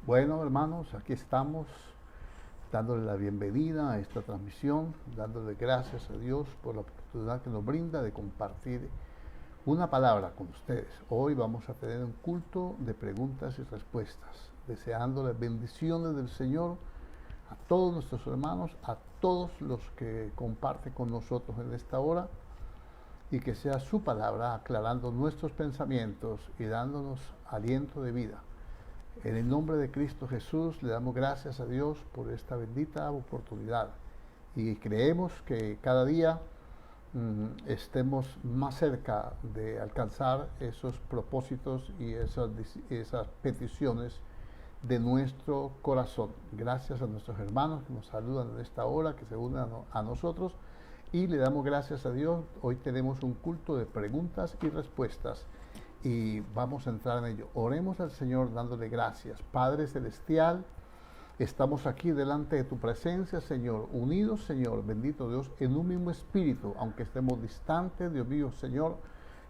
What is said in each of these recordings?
Bueno, hermanos, aquí estamos dándole la bienvenida a esta transmisión, dándole gracias a Dios por la oportunidad que nos brinda de compartir una palabra con ustedes. Hoy vamos a tener un culto de preguntas y respuestas, deseando las bendiciones del Señor a todos nuestros hermanos, a todos los que comparten con nosotros en esta hora, y que sea su palabra aclarando nuestros pensamientos y dándonos aliento de vida. En el nombre de Cristo Jesús le damos gracias a Dios por esta bendita oportunidad y creemos que cada día estemos más cerca de alcanzar esos propósitos y esas peticiones de nuestro corazón. Gracias a nuestros hermanos que nos saludan en esta hora, que se unen a nosotros, y le damos gracias a Dios. Hoy tenemos un culto de preguntas y respuestas y vamos a entrar en ello. Oremos al Señor dándole gracias. Padre Celestial, estamos aquí delante de tu presencia, Señor, unidos, Señor, bendito Dios, en un mismo espíritu, aunque estemos distantes, Dios mío, Señor,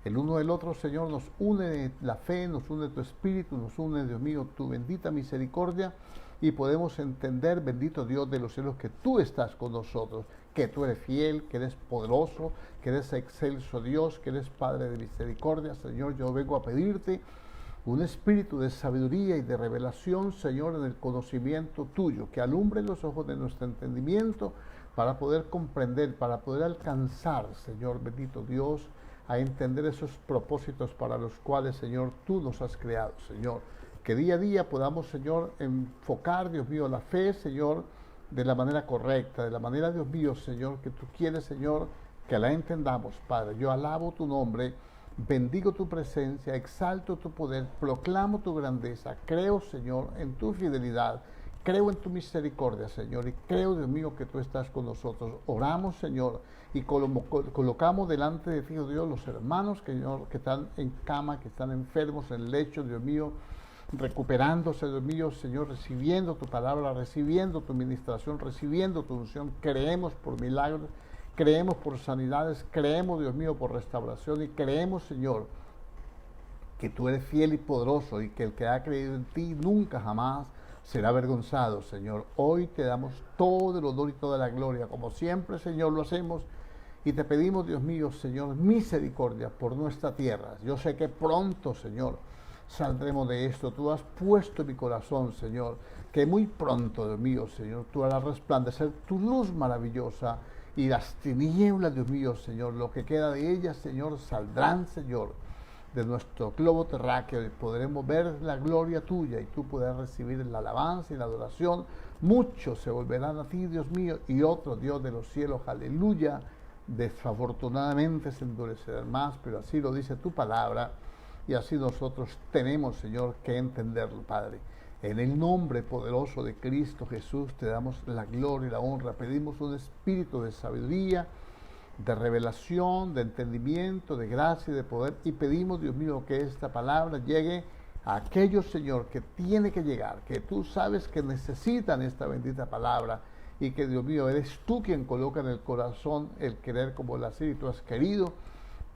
el uno del otro, Señor, nos une la fe, nos une tu espíritu, nos une, Dios mío, tu bendita misericordia, y podemos entender, bendito Dios de los cielos, que tú estás con nosotros, que tú eres fiel, que eres poderoso, que eres excelso Dios, que eres Padre de misericordia. Señor, yo vengo a pedirte un espíritu de sabiduría y de revelación, Señor, en el conocimiento tuyo, que alumbre los ojos de nuestro entendimiento para poder comprender, para poder alcanzar, Señor, bendito Dios, a entender esos propósitos para los cuales, Señor, tú nos has creado, Señor. Que día a día podamos, Señor, enfocar, Dios mío, la fe, Señor, de la manera correcta, de la manera, Dios mío, Señor, que tú quieres, Señor, que la entendamos, Padre. Yo alabo tu nombre, bendigo tu presencia, exalto tu poder, proclamo tu grandeza, creo, Señor, en tu fidelidad, creo en tu misericordia, Señor, y creo, Dios mío, que tú estás con nosotros. Oramos, Señor, y colocamos delante de ti, Dios, los hermanos, Señor, que están en cama, que están enfermos en lecho, Dios mío, recuperándose, Dios mío, Señor, recibiendo tu palabra, recibiendo tu ministración, recibiendo tu unción. Creemos por milagros, creemos por sanidades, creemos, Dios mío, por restauración, y creemos, Señor, que tú eres fiel y poderoso, y que el que ha creído en ti nunca jamás será avergonzado, Señor. Hoy te damos todo el honor y toda la gloria, como siempre, Señor, lo hacemos, y te pedimos, Dios mío, Señor, misericordia por nuestra tierra. Yo sé que pronto, Señor, saldremos de esto. Tú has puesto en mi corazón, Señor, que muy pronto, Dios mío, Señor, tú harás resplandecer tu luz maravillosa, y las tinieblas, Dios mío, Señor, lo que queda de ellas, Señor, saldrán, Señor, de nuestro globo terráqueo, y podremos ver la gloria tuya, y tú podrás recibir la alabanza y la adoración. Muchos se volverán a ti, Dios mío, y otros, Dios de los cielos, aleluya, desafortunadamente se endurecerán más, pero así lo dice tu palabra, y así nosotros tenemos, Señor, que entenderlo, Padre. En el nombre poderoso de Cristo Jesús te damos la gloria y la honra. Pedimos un espíritu de sabiduría, de revelación, de entendimiento, de gracia y de poder. Y pedimos, Dios mío, que esta palabra llegue a aquellos, Señor, que tiene que llegar, que tú sabes que necesitan esta bendita palabra, y que, Dios mío, eres tú quien coloca en el corazón el querer como el hacer, y tú has querido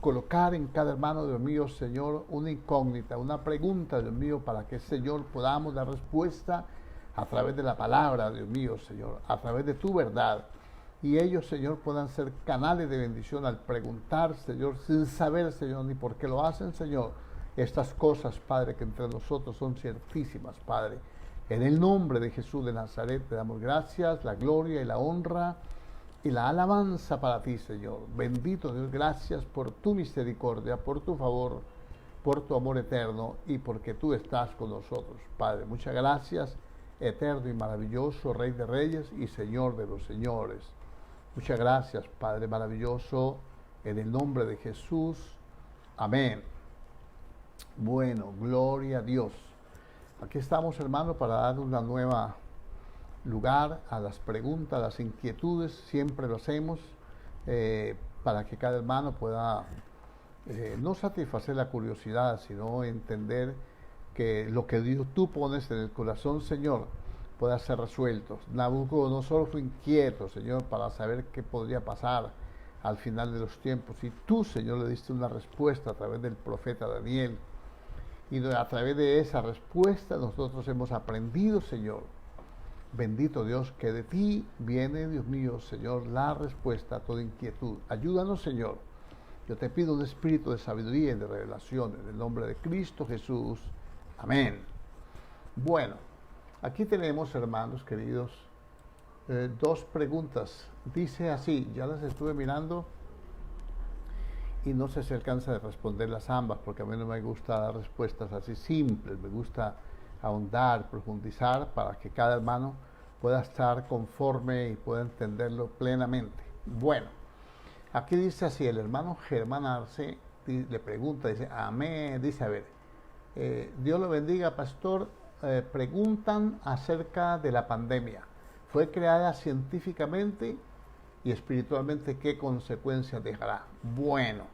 colocar en cada hermano, Dios mío, Señor, una incógnita, una pregunta, Dios mío, para que, Señor, podamos dar respuesta a través de la palabra, Dios mío, Señor, a través de tu verdad. Y ellos, Señor, puedan ser canales de bendición al preguntar, Señor, sin saber, Señor, ni por qué lo hacen, Señor, estas cosas, Padre, que entre nosotros son ciertísimas, Padre. En el nombre de Jesús de Nazaret te damos gracias, la gloria y la honra y la alabanza para ti, Señor. Bendito Dios, gracias por tu misericordia, por tu favor, por tu amor eterno, y porque tú estás con nosotros, Padre. Muchas gracias, eterno y maravilloso, Rey de Reyes y Señor de los Señores. Muchas gracias, Padre maravilloso, en el nombre de Jesús. Amén. Bueno, gloria a Dios. Aquí estamos, hermanos, para dar una nueva lugar a las preguntas, a las inquietudes. Siempre lo hacemos para que cada hermano pueda no satisfacer la curiosidad, sino entender que lo que Dios tú pones en el corazón, Señor, pueda ser resuelto. Nabucodonosor fue inquieto, Señor, para saber qué podría pasar al final de los tiempos, y tú, Señor, le diste una respuesta a través del profeta Daniel. Y a través de esa respuesta nosotros hemos aprendido, Señor, bendito Dios, que de ti viene, Dios mío, Señor, la respuesta a toda inquietud. Ayúdanos, Señor. Yo te pido un espíritu de sabiduría y de revelación en el nombre de Cristo Jesús. Amén. Bueno, aquí tenemos, hermanos queridos, dos preguntas. Dice así, ya las estuve mirando y no sé si alcanza a responderlas ambas, porque a mí no me gusta dar respuestas así simples, me gusta ahondar, profundizar, para que cada hermano pueda estar conforme y pueda entenderlo plenamente. Bueno, aquí dice así, el hermano Germán Arce le pregunta, dice, amén, dice, a ver, Dios lo bendiga, pastor, preguntan acerca de la pandemia. ¿Fue creada científicamente y espiritualmente qué consecuencias dejará? Bueno,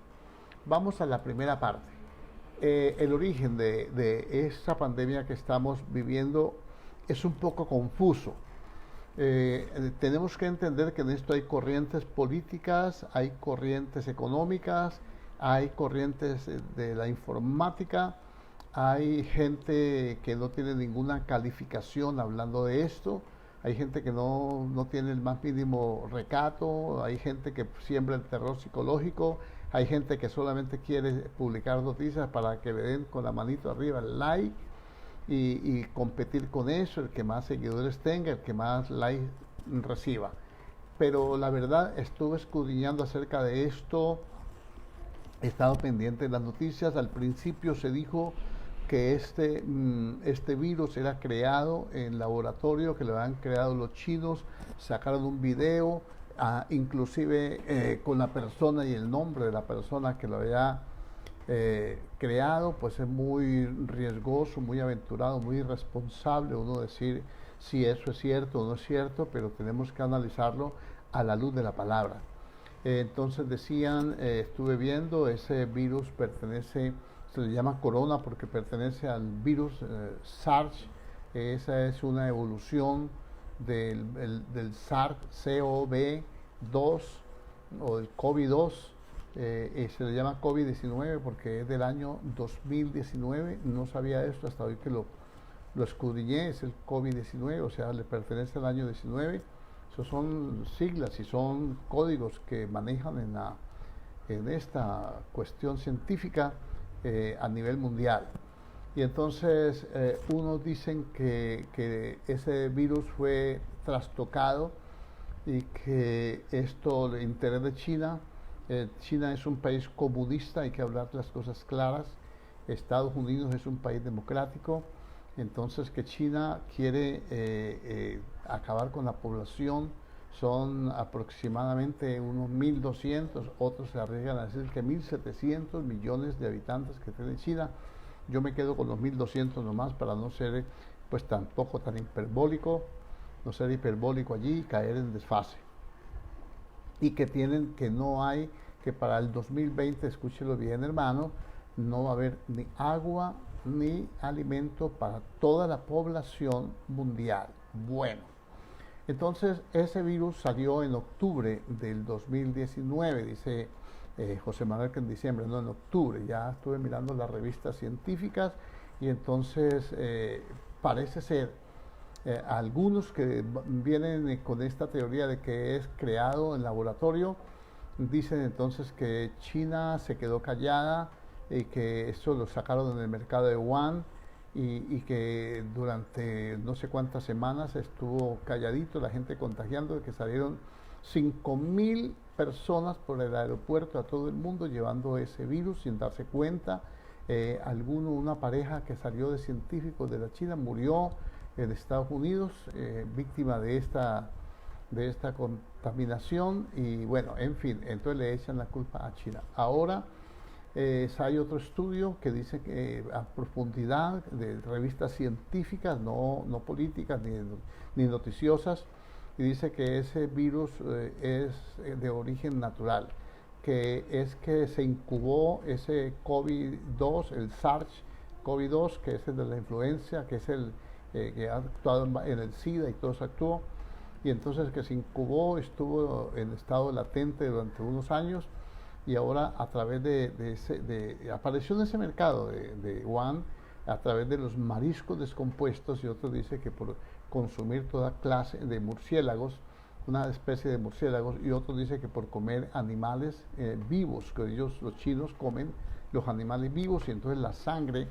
vamos a la primera parte. El origen de esta pandemia que estamos viviendo es un poco confuso. Tenemos que entender que en esto hay corrientes políticas, hay corrientes económicas, hay corrientes de la informática, hay gente que no tiene ninguna calificación hablando de esto, hay gente que no tiene el más mínimo recato, hay gente que siembra el terror psicológico, hay gente que solamente quiere publicar noticias para que le den con la manito arriba el like y competir con eso, el que más seguidores tenga, el que más likes reciba. Pero la verdad, estuve escudriñando acerca de esto, he estado pendiente de las noticias. Al principio se dijo que este virus era creado en laboratorio, que lo habían creado los chinos, sacaron un video, inclusive con la persona y el nombre de la persona que lo había creado. Pues es muy riesgoso, muy aventurado, muy irresponsable uno decir si eso es cierto o no es cierto, pero tenemos que analizarlo a la luz de la palabra. Entonces decían, estuve viendo, ese virus pertenece, se le llama corona porque pertenece al virus SARS. Esa es una evolución del SARS-CoV-2 o el COVID-2. Se le llama COVID-19 porque es del año 2019. No sabía esto hasta hoy que lo escudriñé. Es el COVID-19, o sea, le pertenece al año 19. Esos son siglas y son códigos que manejan en esta cuestión científica a nivel mundial. Y entonces unos dicen que ese virus fue trastocado y que esto, el interés de China, China es un país comunista, hay que hablar las cosas claras. Estados Unidos es un país democrático, entonces que China quiere acabar con la población. Son aproximadamente unos 1.200, otros se arriesgan a decir que 1.700 millones de habitantes que tiene China. Yo me quedo con los 1.200 nomás para no ser pues tampoco tan hiperbólico, no ser hiperbólico allí y caer en desfase. Y que no hay, que para el 2020, escúchelo bien hermano, no va a haber ni agua ni alimento para toda la población mundial. Bueno, entonces ese virus salió en octubre del 2019, dice José Manuel, que en diciembre, no, en octubre. Ya estuve mirando las revistas científicas y entonces parece ser, algunos que vienen con esta teoría de que es creado en laboratorio, dicen entonces que China se quedó callada y que esto lo sacaron en el mercado de Wuhan y que durante no sé cuántas semanas estuvo calladito, la gente contagiando, que salieron 5.000 personas por el aeropuerto a todo el mundo llevando ese virus sin darse cuenta. Una pareja que salió de científicos de la China murió en Estados Unidos, víctima de esta contaminación. Y bueno, en fin, entonces le echan la culpa a China. Ahora hay otro estudio que dice que a profundidad, de revistas científicas, no políticas ni noticiosas, y dice que ese virus es de origen natural, que es que se incubó ese COVID-2, el SARS-CoV-2, que es el de la influenza, que es el que ha actuado en el SIDA y todo eso actuó, y entonces que se incubó, estuvo en estado latente durante unos años, y ahora a través apareció en ese mercado de Wuhan, a través de los mariscos descompuestos, y otro dice que por consumir toda clase de murciélagos, una especie de murciélagos, y otro dice que por comer animales vivos, que ellos, los chinos, comen los animales vivos, y entonces la sangre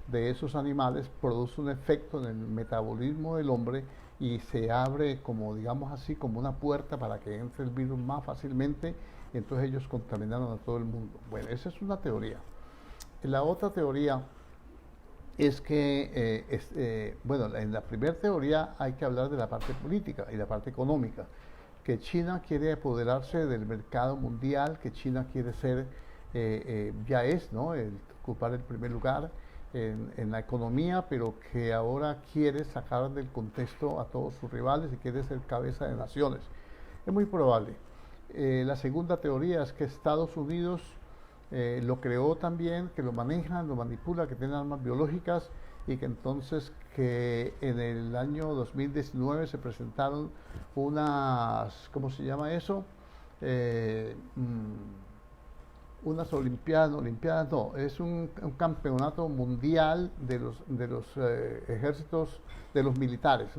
de esos animales produce un efecto en el metabolismo del hombre y se abre, como digamos así, como una puerta para que entre el virus más fácilmente, y entonces ellos contaminaron a todo el mundo. Bueno, esa es una teoría. La otra teoría es que, bueno, en la primera teoría hay que hablar de la parte política y la parte económica, que China quiere apoderarse del mercado mundial, que China quiere ser, ya es, ¿no?, ocupar el primer lugar en la economía, pero que ahora quiere sacar del contexto a todos sus rivales y quiere ser cabeza de naciones. Es muy probable. La segunda teoría es que Estados Unidos lo creó también, que lo maneja, lo manipula, que tiene armas biológicas, y que entonces que en el año 2019 se presentaron unas, ¿cómo se llama eso? Unas olimpiadas no, es un campeonato mundial de los ejércitos, de los militares,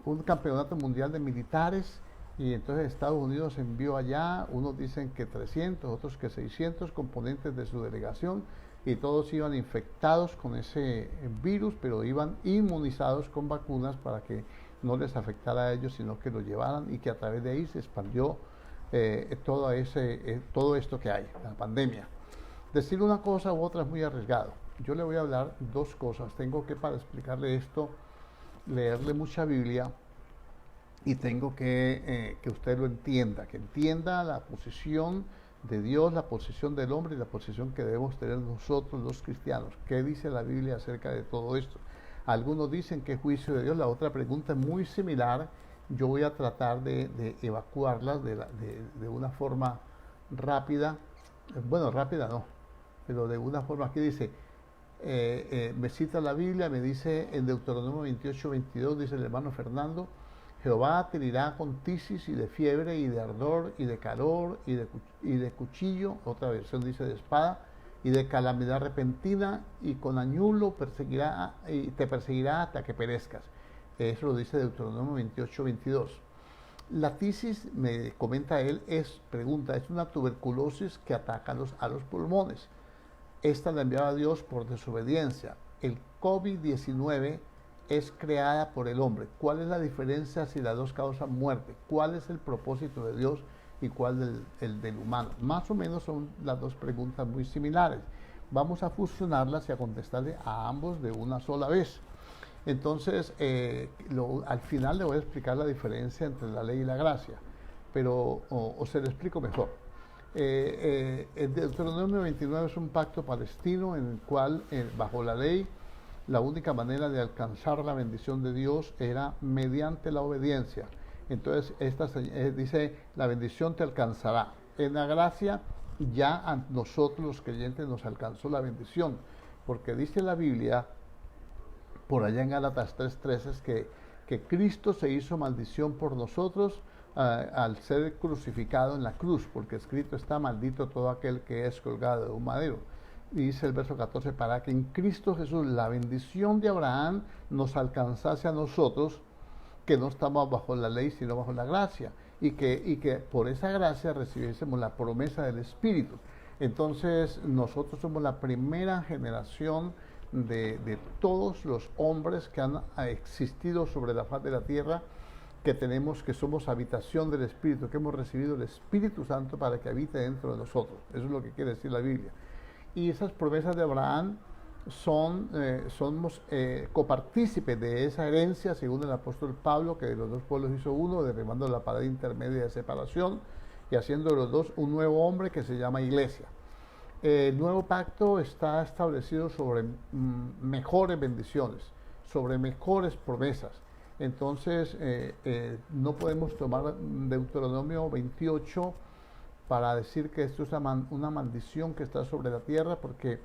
un campeonato mundial de militares. Y entonces Estados Unidos envió allá, unos dicen que 300, otros que 600 componentes de su delegación, y todos iban infectados con ese virus, pero iban inmunizados con vacunas para que no les afectara a ellos, sino que lo llevaran, y que a través de ahí se expandió todo esto que hay, la pandemia. Decir una cosa u otra es muy arriesgado. Yo le voy a hablar dos cosas. Tengo que, para explicarle esto, leerle mucha Biblia, y tengo que usted lo entienda, que entienda la posición de Dios, la posición del hombre y la posición que debemos tener nosotros los cristianos. ¿Qué dice la Biblia acerca de todo esto? Algunos dicen que es juicio de Dios. La otra pregunta es muy similar. Yo voy a tratar de evacuarlas de una forma rápida. Bueno, rápida no, pero de una forma. Aquí dice, me cita la Biblia, me dice en Deuteronomio 28:22, dice el hermano Fernando: Jehová te herirá con tisis y de fiebre y de ardor y de calor y de cuchillo, otra versión dice de espada, y de calamidad repentina, y con añulo perseguirá y te perseguirá hasta que perezcas. Eso lo dice Deuteronomio 28:22. La tisis, me comenta él, es una tuberculosis que ataca a los pulmones. Esta la enviaba Dios por desobediencia. El COVID-19 es creada por el hombre. ¿Cuál es la diferencia si las dos causan muerte? ¿Cuál es el propósito de Dios y cuál el del humano? Más o menos son las dos preguntas muy similares. Vamos a fusionarlas y a contestarle a ambos de una sola vez. Entonces, al final le voy a explicar la diferencia entre la ley y la gracia, pero o se lo explico mejor. El Deuteronomio 29 es un pacto palestino en el cual, bajo la ley, la única manera de alcanzar la bendición de Dios era mediante la obediencia. Entonces, dice, la bendición te alcanzará. En la gracia, ya a nosotros los creyentes nos alcanzó la bendición, porque dice la Biblia, por allá en Gálatas 3:13, que Cristo se hizo maldición por nosotros al ser crucificado en la cruz, porque escrito está: maldito todo aquel que es colgado de un madero. Y dice el verso 14, para que en Cristo Jesús la bendición de Abraham nos alcanzase a nosotros, que no estamos bajo la ley, sino bajo la gracia, y que por esa gracia recibiésemos la promesa del Espíritu. Entonces, nosotros somos la primera generación de todos los hombres que han existido sobre la faz de la tierra, que somos habitación del Espíritu, que hemos recibido el Espíritu Santo para que habite dentro de nosotros. Eso es lo que quiere decir la Biblia. Y esas promesas de Abraham somos copartícipes de esa herencia, según el apóstol Pablo, que de los dos pueblos hizo uno, derribando la pared intermedia de separación y haciendo de los dos un nuevo hombre que se llama Iglesia. El nuevo pacto está establecido sobre mejores bendiciones, sobre mejores promesas. Entonces, no podemos tomar Deuteronomio 28 para decir que esto es una maldición que está sobre la tierra, porque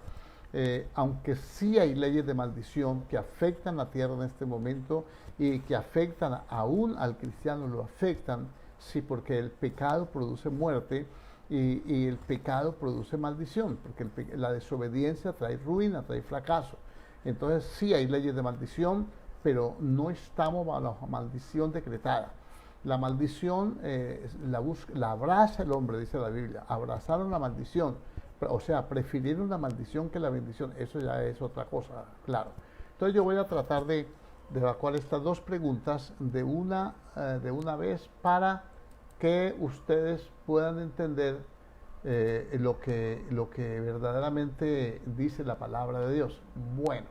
aunque sí hay leyes de maldición que afectan la tierra en este momento y que afectan aún al cristiano, lo afectan, sí, porque el pecado produce muerte y el pecado produce maldición, porque la desobediencia trae ruina, trae fracaso. Entonces sí hay leyes de maldición, pero no estamos bajo la maldición decretada. La maldición la abraza el hombre, dice la Biblia. Abrazaron la maldición, o sea, prefirieron la maldición que la bendición. Eso ya es otra cosa, claro. Entonces yo voy a tratar de evacuar estas dos preguntas de una vez para que ustedes puedan entender lo que verdaderamente dice la palabra de Dios. Bueno,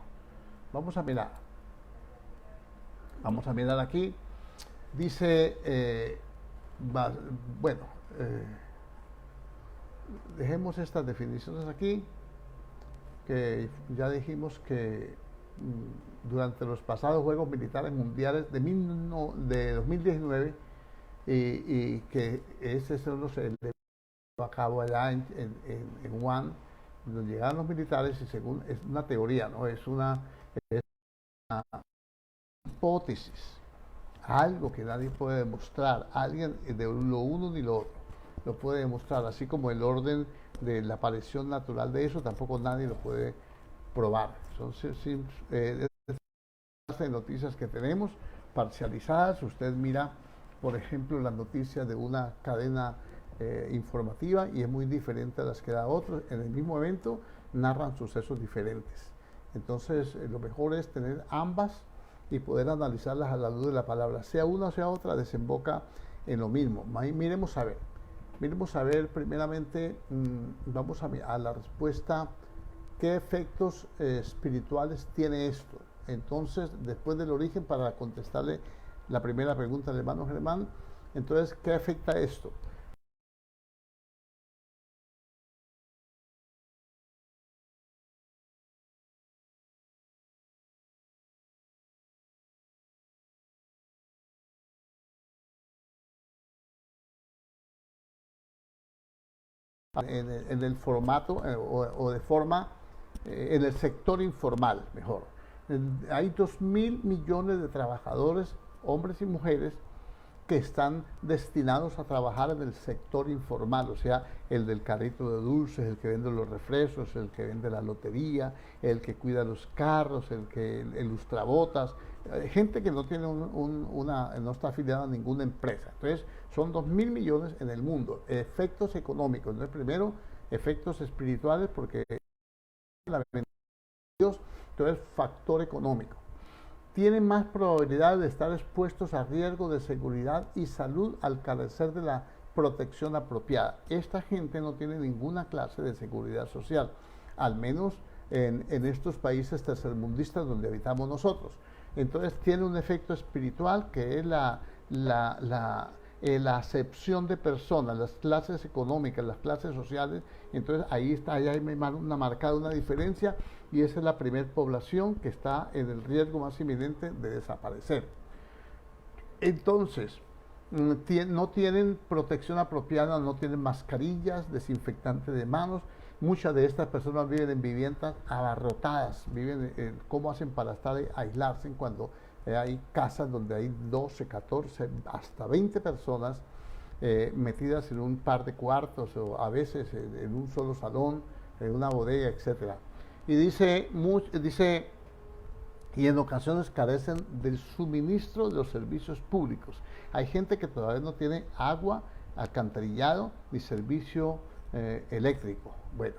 vamos a mirar. Vamos a mirar aquí. Dice, bueno, dejemos estas definiciones aquí, que ya dijimos que durante los pasados Juegos Militares Mundiales de 2019 y que ese solo se llevó a cabo allá en Wuhan, donde llegaron los militares y según es una teoría, ¿no? Es una hipótesis, algo que nadie puede demostrar, alguien de lo uno ni lo otro lo puede demostrar, así como el orden de la aparición natural de eso, tampoco nadie lo puede probar. Son noticias que tenemos parcializadas. Usted mira, por ejemplo, las noticias de una cadena informativa y es muy diferente a las que da otros. En el mismo evento narran sucesos diferentes. Entonces, lo mejor es tener ambas y poder analizarlas a la luz de la palabra. Sea una o sea otra, desemboca en lo mismo. Miremos a ver. Miremos a ver, primeramente, vamos a la respuesta, ¿qué efectos espirituales tiene esto? Entonces, después del origen, para contestarle la primera pregunta del hermano Germán, entonces, ¿qué afecta esto? En el formato o de forma, en el sector informal, mejor. Hay 2.000 millones de trabajadores, hombres y mujeres, que están destinados a trabajar en el sector informal, o sea, el del carrito de dulces, el que vende los refrescos, el que vende la lotería, el que cuida los carros, el lustrabotas, gente que no tiene no está afiliada a ninguna empresa. Entonces, son 2.000 millones en el mundo. Efectos económicos. Entonces, primero, efectos espirituales, porque la Dios, entonces, factor económico. Tienen más probabilidad de estar expuestos a riesgo de seguridad y salud al carecer de la protección apropiada. Esta gente no tiene ninguna clase de seguridad social, al menos en estos países tercermundistas donde habitamos nosotros. Entonces tiene un efecto espiritual que es la acepción de personas, las clases económicas, las clases sociales. Entonces ahí hay marcada una diferencia, y esa es la primera población que está en el riesgo más inminente de desaparecer. Entonces, no tienen protección apropiada, no tienen mascarillas, desinfectantes de manos. Muchas de estas personas viven en viviendas abarrotadas, ¿cómo hacen para aislarse cuando hay casas donde hay 12, 14, hasta 20 personas metidas en un par de cuartos o a veces en un solo salón, en una bodega, etcétera? Y dice, y en ocasiones carecen del suministro de los servicios públicos. Hay gente que todavía no tiene agua, alcantarillado ni servicio eléctrico. Bueno,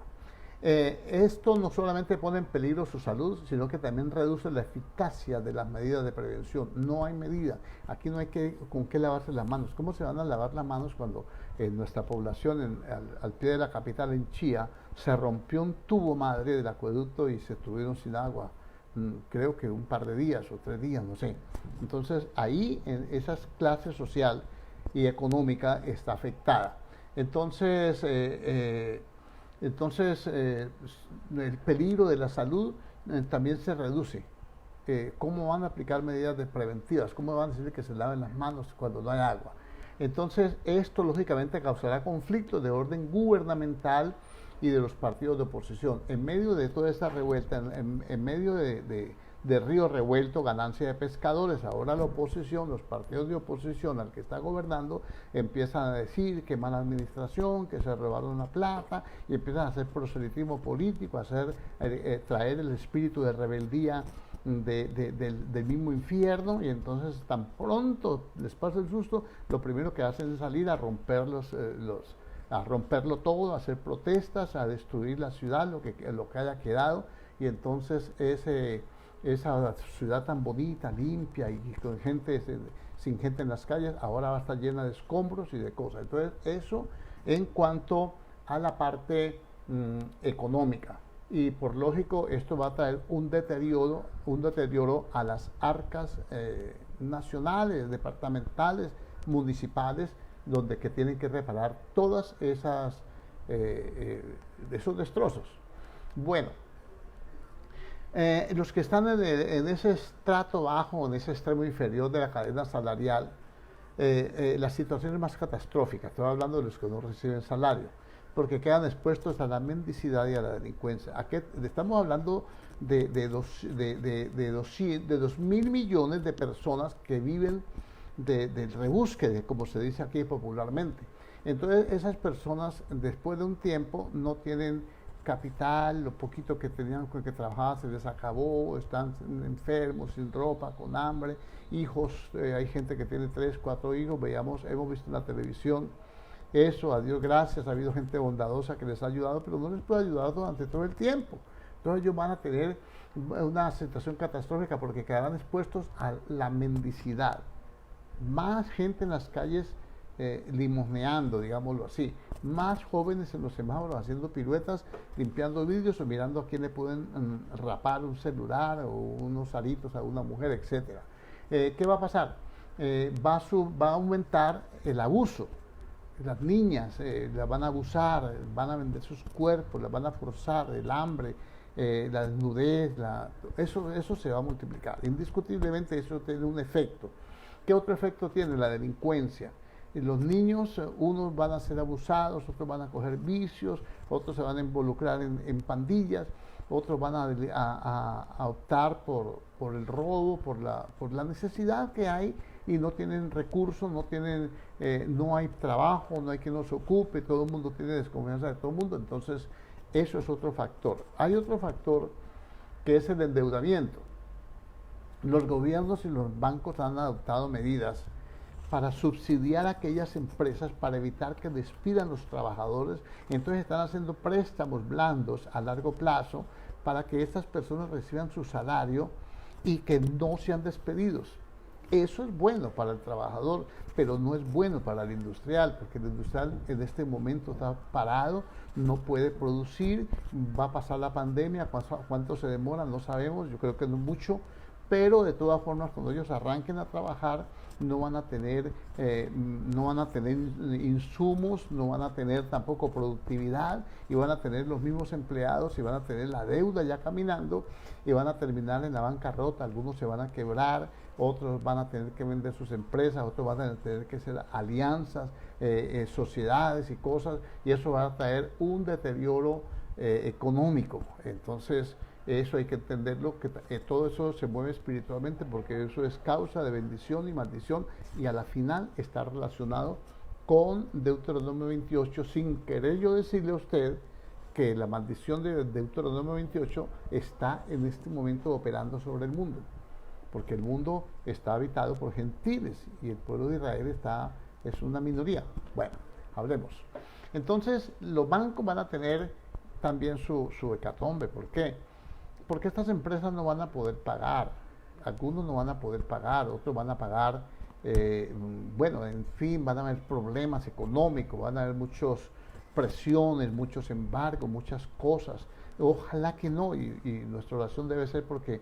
esto no solamente pone en peligro su salud, sino que también reduce la eficacia de las medidas de prevención. No hay medida. Aquí no hay con qué lavarse las manos. ¿Cómo se van a lavar las manos cuando en nuestra población, al pie de la capital, en Chía, se rompió un tubo madre del acueducto y se estuvieron sin agua? Creo que un par de días o 3 días, no sé. Entonces ahí en esa clase social y económica está afectada. Entonces, el peligro de la salud también se reduce. ¿Cómo van a aplicar medidas preventivas? ¿Cómo van a decir que se laven las manos cuando no hay agua? Entonces, esto lógicamente causará conflictos de orden gubernamental y de los partidos de oposición. En medio de toda esta revuelta, en medio de de río revuelto, ganancia de pescadores. Ahora la oposición, los partidos de oposición al que está gobernando, empiezan a decir que mala administración, que se robaron la plata, y empiezan a hacer proselitismo político, a traer el espíritu de rebeldía del mismo infierno, y entonces tan pronto les pasa el susto, lo primero que hacen es salir a romper a romperlo todo, a hacer protestas, a destruir la ciudad, lo que haya quedado, y entonces esa ciudad tan bonita, limpia y con gente, sin gente en las calles, ahora va a estar llena de escombros y de cosas. Entonces eso en cuanto a la parte económica. Y por lógico esto va a traer un deterioro a las arcas nacionales, departamentales, municipales, donde que tienen que reparar todas esos destrozos. Bueno, los que están en ese estrato bajo, en ese extremo inferior de la cadena salarial, la situación es más catastrófica. Estoy hablando de los que no reciben salario, porque quedan expuestos a la mendicidad y a la delincuencia. Estamos hablando de 2.000 millones de personas que viven del rebusque, como se dice aquí popularmente. Entonces esas personas después de un tiempo no tienen capital, lo poquito que tenían con que trabajar se les acabó, están enfermos, sin ropa, con hambre, hijos, hay gente que tiene 3, 4 hijos, hemos visto en la televisión eso, a Dios gracias, ha habido gente bondadosa que les ha ayudado, pero no les puede ayudar durante todo el tiempo. Entonces ellos van a tener una situación catastrófica porque quedarán expuestos a la mendicidad. Más gente en las calles limosneando, digámoslo así, más jóvenes en los semáforos haciendo piruetas, limpiando vidrios o mirando a quién le pueden rapar un celular o unos aritos a una mujer, etc. ¿Qué va a pasar? Va a aumentar el abuso. Las niñas las van a abusar, van a vender sus cuerpos, las van a forzar, el hambre, la desnudez, eso se va a multiplicar. Indiscutiblemente eso tiene un efecto. ¿Qué otro efecto tiene? La delincuencia. Los niños, unos van a ser abusados, otros van a coger vicios, otros se van a involucrar en pandillas, otros van a optar por el robo, por la necesidad que hay, y no tienen recursos, no hay trabajo, no hay quien los ocupe, todo el mundo tiene desconfianza de todo el mundo. Entonces eso es otro factor. Hay otro factor que es el endeudamiento. Los gobiernos y los bancos han adoptado medidas para subsidiar a aquellas empresas para evitar que despidan los trabajadores. Entonces están haciendo préstamos blandos a largo plazo para que estas personas reciban su salario y que no sean despedidos. Eso es bueno para el trabajador, pero no es bueno para el industrial, porque el industrial en este momento está parado, no puede producir, va a pasar la pandemia, cuánto se demora, no sabemos, yo creo que no mucho, pero de todas formas cuando ellos arranquen a trabajar no van a tener insumos, no van a tener tampoco productividad, y van a tener los mismos empleados y van a tener la deuda ya caminando y van a terminar en la bancarrota. Algunos se van a quebrar, otros van a tener que vender sus empresas, otros van a tener que hacer alianzas, sociedades y cosas, y eso va a traer un deterioro económico. Entonces eso hay que entenderlo, que todo eso se mueve espiritualmente, porque eso es causa de bendición y maldición, y a la final está relacionado con Deuteronomio 28, sin querer yo decirle a usted que la maldición de Deuteronomio 28 está en este momento operando sobre el mundo, porque el mundo está habitado por gentiles y el pueblo de Israel es una minoría. Bueno, hablemos. Entonces los bancos van a tener también su hecatombe. ¿Por qué? Porque estas empresas no van a poder pagar, algunos no van a poder pagar, otros van a pagar, bueno, en fin, van a haber problemas económicos, van a haber muchas presiones, muchos embargos, muchas cosas. Ojalá que no, y nuestra oración debe ser porque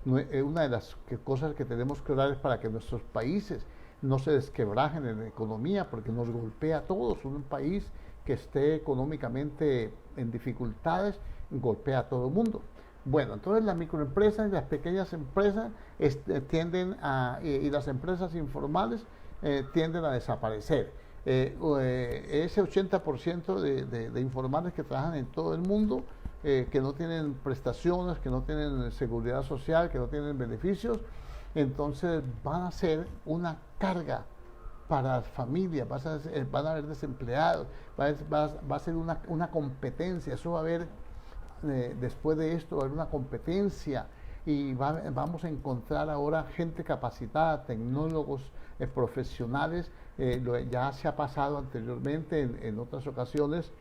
una de las cosas que tenemos que orar es para que nuestros países no se desquebrajen en la economía, porque nos golpea a todos. Un país que esté económicamente en dificultades golpea a todo el mundo. Bueno, entonces las microempresas y las pequeñas empresas y las empresas informales tienden a desaparecer. Ese 80% de informales que trabajan en todo el mundo que no tienen prestaciones, que no tienen seguridad social, que no tienen beneficios, entonces van a ser una carga para las familias, van a haber desempleados, va a ser una competencia, eso va a haber, después de esto va a haber una competencia y vamos a encontrar ahora gente capacitada, tecnólogos, profesionales, ya se ha pasado anteriormente en otras ocasiones,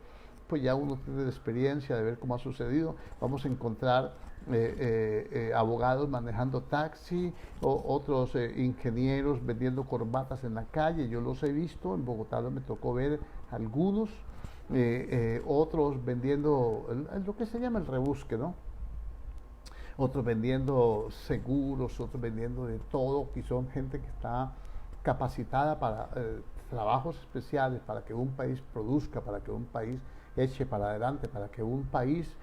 pues ya uno tiene la experiencia de ver cómo ha sucedido, vamos a encontrar abogados manejando taxi, otros ingenieros vendiendo corbatas en la calle, yo los he visto, en Bogotá me tocó ver algunos, otros vendiendo lo que se llama el rebusque, ¿no? Otros vendiendo seguros, otros vendiendo de todo, y son gente que está capacitada para trabajos especiales, para que un país produzca, para que un país eche para adelante, para que un país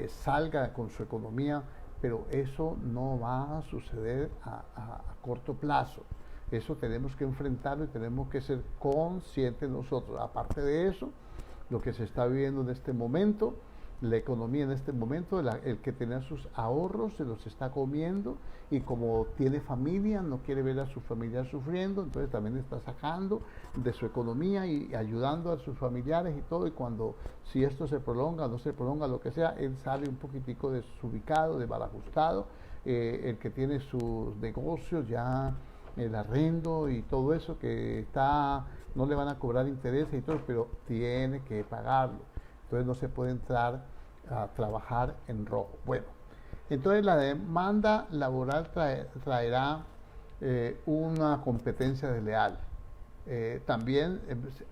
salga con su economía, pero eso no va a suceder a corto plazo. Eso tenemos que enfrentarlo y tenemos que ser conscientes nosotros. Aparte de eso, lo que se está viviendo en este momento, la economía en este momento, el que tenía sus ahorros se los está comiendo y como tiene familia, no quiere ver a su familia sufriendo, entonces también está sacando de su economía y ayudando a sus familiares y todo, y cuando, si esto se prolonga, no se prolonga, lo que sea, él sale un poquitico desubicado, desbarajustado, el que tiene sus negocios ya, el arrendo y todo eso que está, no le van a cobrar intereses y todo, pero tiene que pagarlo. Entonces no se puede entrar a trabajar en rojo. Bueno, entonces la demanda laboral traerá una competencia desleal. También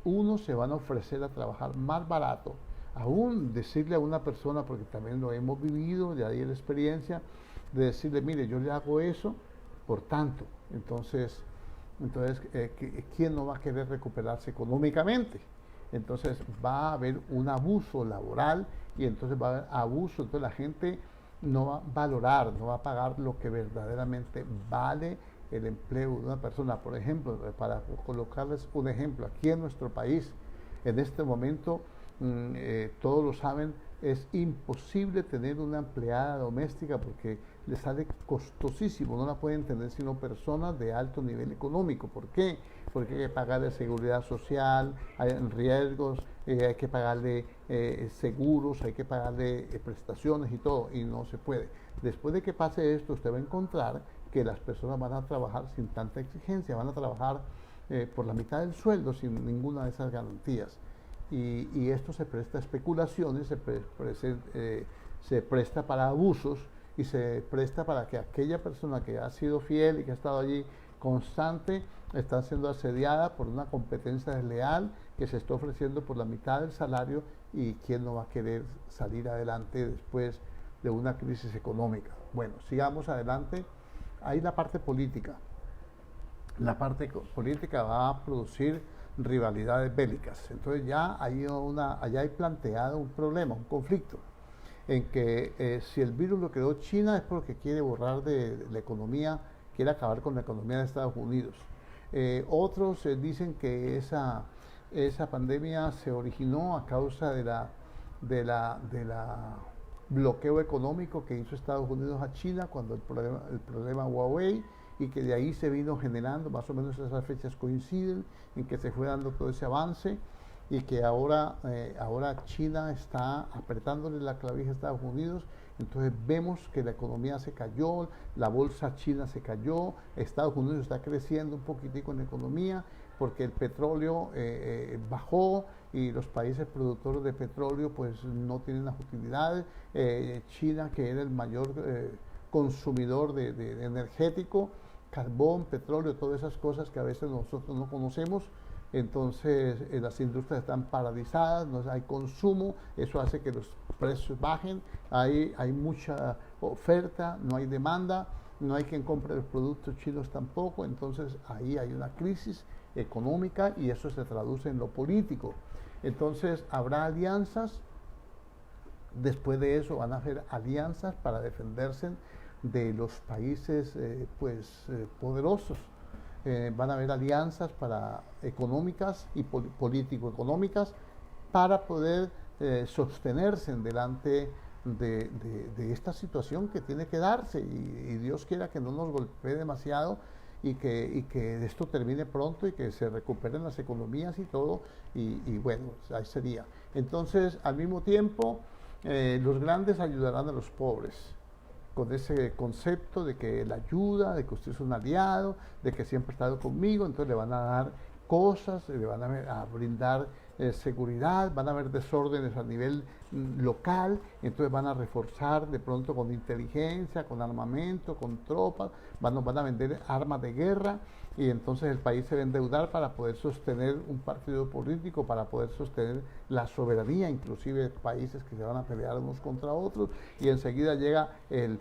unos se van a ofrecer a trabajar más barato. Aún decirle a una persona, porque también lo hemos vivido, de ahí la experiencia, de decirle, mire, yo le hago eso por tanto. Entonces ¿quién no va a querer recuperarse económicamente? Entonces va a haber un abuso laboral y entonces va a haber abuso, entonces la gente no va a valorar, no va a pagar lo que verdaderamente vale el empleo de una persona. Por ejemplo, para colocarles un ejemplo, aquí en nuestro país, en este momento, todos lo saben, es imposible tener una empleada doméstica porque le sale costosísimo, no la pueden tener sino personas de alto nivel económico. ¿Por qué? Porque hay que pagarle seguridad social, hay riesgos, hay que pagarle seguros, hay que pagarle prestaciones y todo, y no se puede. Después de que pase esto, usted va a encontrar que las personas van a trabajar sin tanta exigencia, van a trabajar por la mitad del sueldo sin ninguna de esas garantías. Y esto se presta a especulaciones, se presta para abusos y se presta para que aquella persona que ha sido fiel y que ha estado allí constante está siendo asediada por una competencia desleal que se está ofreciendo por la mitad del salario, y quién no va a querer salir adelante después de una crisis económica. Bueno, sigamos adelante. Hay la parte política. La parte política va a producir rivalidades bélicas. Entonces ya allá hay planteado un problema, un conflicto, en que si el virus lo creó China es porque quiere borrar de la economía, quiere acabar con la economía de Estados Unidos. Otros dicen que esa pandemia se originó a causa de la bloqueo económico que hizo Estados Unidos a China cuando el problema Huawei, y que de ahí se vino generando, más o menos esas fechas coinciden, en que se fue dando todo ese avance, y que ahora China está apretándole la clavija a Estados Unidos. Entonces vemos que la economía se cayó, la bolsa china se cayó, Estados Unidos está creciendo un poquitico en la economía porque el petróleo bajó y los países productores de petróleo pues no tienen las utilidades. China, que era el mayor consumidor de energético, carbón, petróleo, todas esas cosas que a veces nosotros no conocemos. Entonces las industrias están paralizadas, no hay consumo, eso hace que los precios bajen, hay mucha oferta, no hay demanda, no hay quien compre los productos chinos tampoco, entonces ahí hay una crisis económica y eso se traduce en lo político. Entonces habrá alianzas, después de eso van a haber alianzas para defenderse de los países poderosos. Van a haber alianzas económicas y político-económicas para poder sostenerse delante de esta situación que tiene que darse y Dios quiera que no nos golpee demasiado y que esto termine pronto y que se recuperen las economías y todo y bueno, ahí sería. Entonces, al mismo tiempo, los grandes ayudarán a los pobres con ese concepto de que la ayuda, de que usted es un aliado, de que siempre ha estado conmigo, entonces le van a dar cosas, le van a brindar seguridad, van a haber desórdenes a nivel local, entonces van a reforzar de pronto con inteligencia, con armamento, con tropas, van a vender armas de guerra y entonces el país se va a endeudar para poder sostener un partido político, para poder sostener la soberanía, inclusive países que se van a pelear unos contra otros y enseguida llega el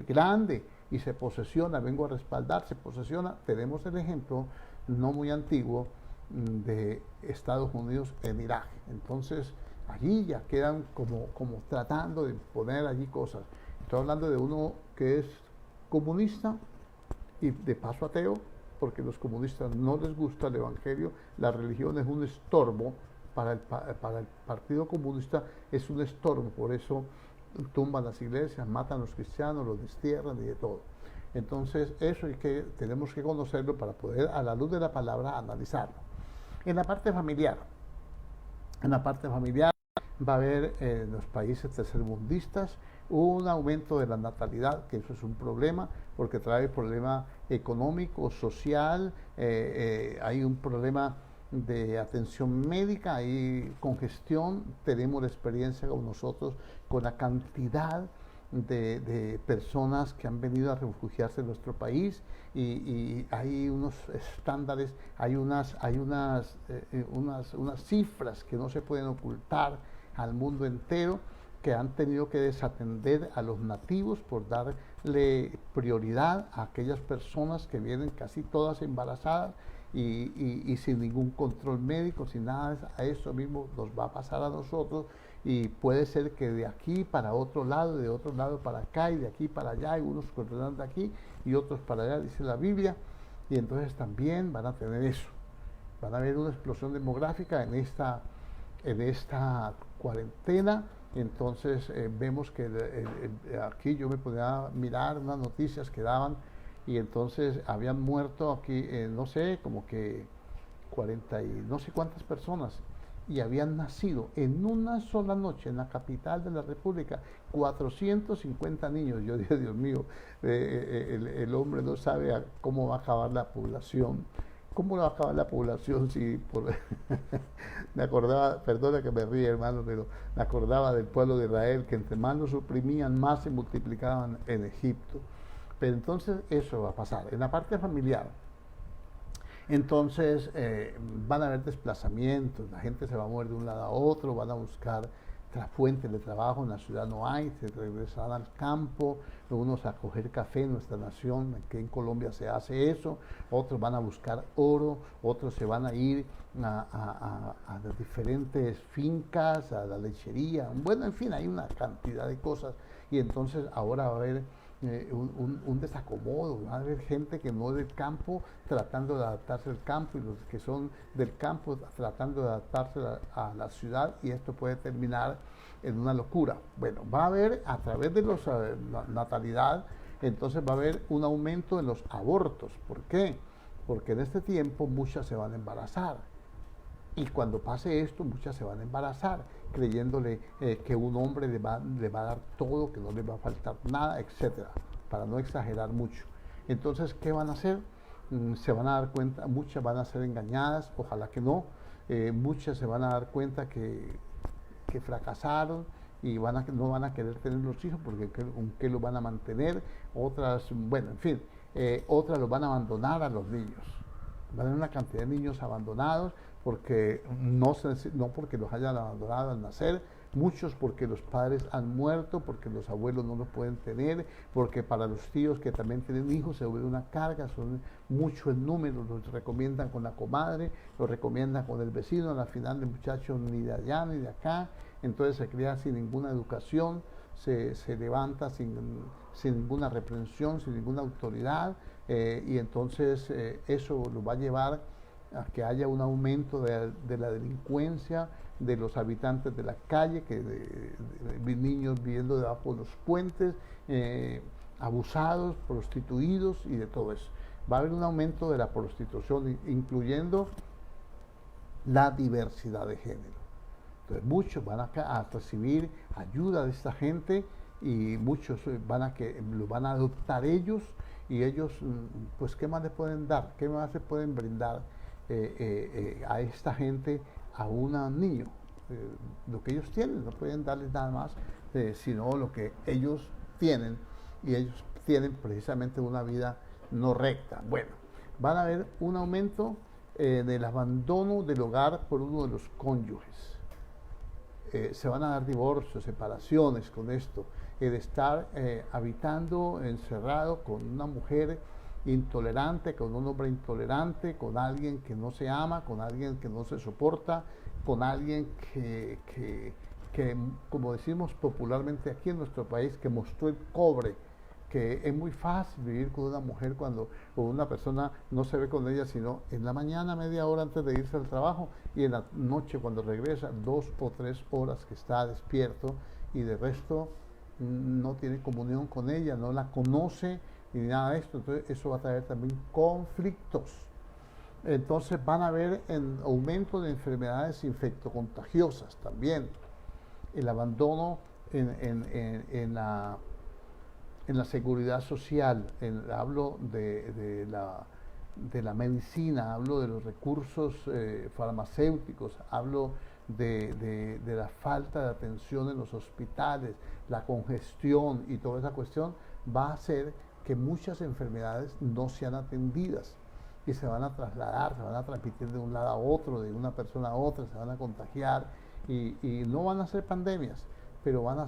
grande y se posesiona, vengo a respaldar, se posesiona. Tenemos el ejemplo no muy antiguo de Estados Unidos en Irak. Entonces, allí ya quedan como tratando de poner allí cosas. Estoy hablando de uno que es comunista y de paso ateo, porque a los comunistas no les gusta el evangelio, la religión es un estorbo para el Partido Comunista, es un estorbo, por eso tumban las iglesias, matan a los cristianos, los destierran y de todo. Entonces, eso es que tenemos que conocerlo para poder, a la luz de la palabra, analizarlo. En la parte familiar va a haber en los países tercermundistas un aumento de la natalidad, que eso es un problema, porque trae problema económico, social, hay un problema de atención médica, hay congestión, tenemos la experiencia con nosotros con la cantidad de personas que han venido a refugiarse en nuestro país y hay unos estándares, hay unas cifras que no se pueden ocultar al mundo entero, que han tenido que desatender a los nativos por darle prioridad a aquellas personas que vienen casi todas embarazadas y sin ningún control médico, sin nada. A eso mismo nos va a pasar a nosotros y puede ser que de aquí para otro lado, de otro lado para acá y de aquí para allá, hay unos correrán de aquí y otros para allá, dice la Biblia, y entonces también van a tener eso. Van a haber una explosión demográfica en esta cuarentena. Entonces vemos que aquí yo me podía mirar unas noticias que daban y entonces habían muerto aquí, no sé, como que 40 y no sé cuántas personas y habían nacido en una sola noche en la capital de la República 450 niños. Yo dije, Dios mío, el hombre no sabe cómo va a acabar la población. ¿Cómo va a acabar la población si me acordaba, perdona que me ríe hermano, pero me acordaba del pueblo de Israel, que entre más los oprimían, más se multiplicaban en Egipto? Pero entonces eso va a pasar. En la parte familiar, entonces van a haber desplazamientos, la gente se va a mover de un lado a otro, van a buscar fuentes de trabajo, en la ciudad no hay, se regresarán al campo, unos a coger café en nuestra nación, que en Colombia se hace eso, otros van a buscar oro, otros se van a ir a las diferentes fincas, a la lechería, bueno, en fin, hay una cantidad de cosas y entonces ahora va a haber un desacomodo, va a haber gente que no es del campo tratando de adaptarse al campo y los que son del campo tratando de adaptarse a la ciudad y esto puede terminar en una locura. Bueno, va a haber a través de la natalidad, entonces va a haber un aumento en los abortos. ¿Por qué? Porque en este tiempo muchas se van a embarazar. Y cuando pase esto, muchas se van a embarazar, creyéndole que un hombre le va a dar todo, que no le va a faltar nada, etcétera, para no exagerar mucho. Entonces, ¿qué van a hacer? Se van a dar cuenta, muchas van a ser engañadas, ojalá que no, muchas se van a dar cuenta que fracasaron y no van a querer tener los hijos porque con qué los van a mantener, otras, bueno, en fin, otras los van a abandonar a los niños. Va a haber una cantidad de niños abandonados porque no porque los hayan abandonado al nacer, muchos porque los padres han muerto, porque los abuelos no los pueden tener, porque para los tíos que también tienen hijos se vuelve una carga, son muchos en número, los recomiendan con la comadre, los recomiendan con el vecino, al final el muchacho ni de allá ni de acá, entonces se cría sin ninguna educación, se levanta sin ninguna reprensión, sin ninguna autoridad, y entonces eso lo va a llevar a que haya un aumento de la delincuencia, de los habitantes de la calle, de niños viviendo debajo de los puentes, abusados, prostituidos y de todo eso. Va a haber un aumento de la prostitución, incluyendo la diversidad de género. Entonces muchos van a recibir ayuda de esta gente y muchos lo van a adoptar ellos, y ellos, pues, ¿qué más le pueden dar? ¿Qué más le pueden brindar a esta gente, a un niño? Lo que ellos tienen, no pueden darles nada más, sino lo que ellos tienen, y ellos tienen precisamente una vida no recta. Bueno, van a haber un aumento del abandono del hogar por uno de los cónyuges. Se van a dar divorcios, separaciones con esto. El estar habitando encerrado con una mujer intolerante, con un hombre intolerante, con alguien que no se ama, con alguien que no se soporta, con alguien que como decimos popularmente aquí en nuestro país, que mostró el cobre, que es muy fácil vivir con una mujer cuando una persona no se ve con ella sino en la mañana, media hora antes de irse al trabajo, y en la noche cuando regresa 2 o 3 horas que está despierto, y de resto no tiene comunión con ella, no la conoce ni nada de esto. Entonces eso va a traer también conflictos. Entonces van a haber un aumento de enfermedades infectocontagiosas también. El abandono en la seguridad social, hablo de la medicina, hablo de los recursos farmacéuticos, hablo de la falta de atención en los hospitales, la congestión y toda esa cuestión va a hacer que muchas enfermedades no sean atendidas y se van a trasladar, se van a transmitir de un lado a otro, de una persona a otra, se van a contagiar, y no van a ser pandemias, pero van a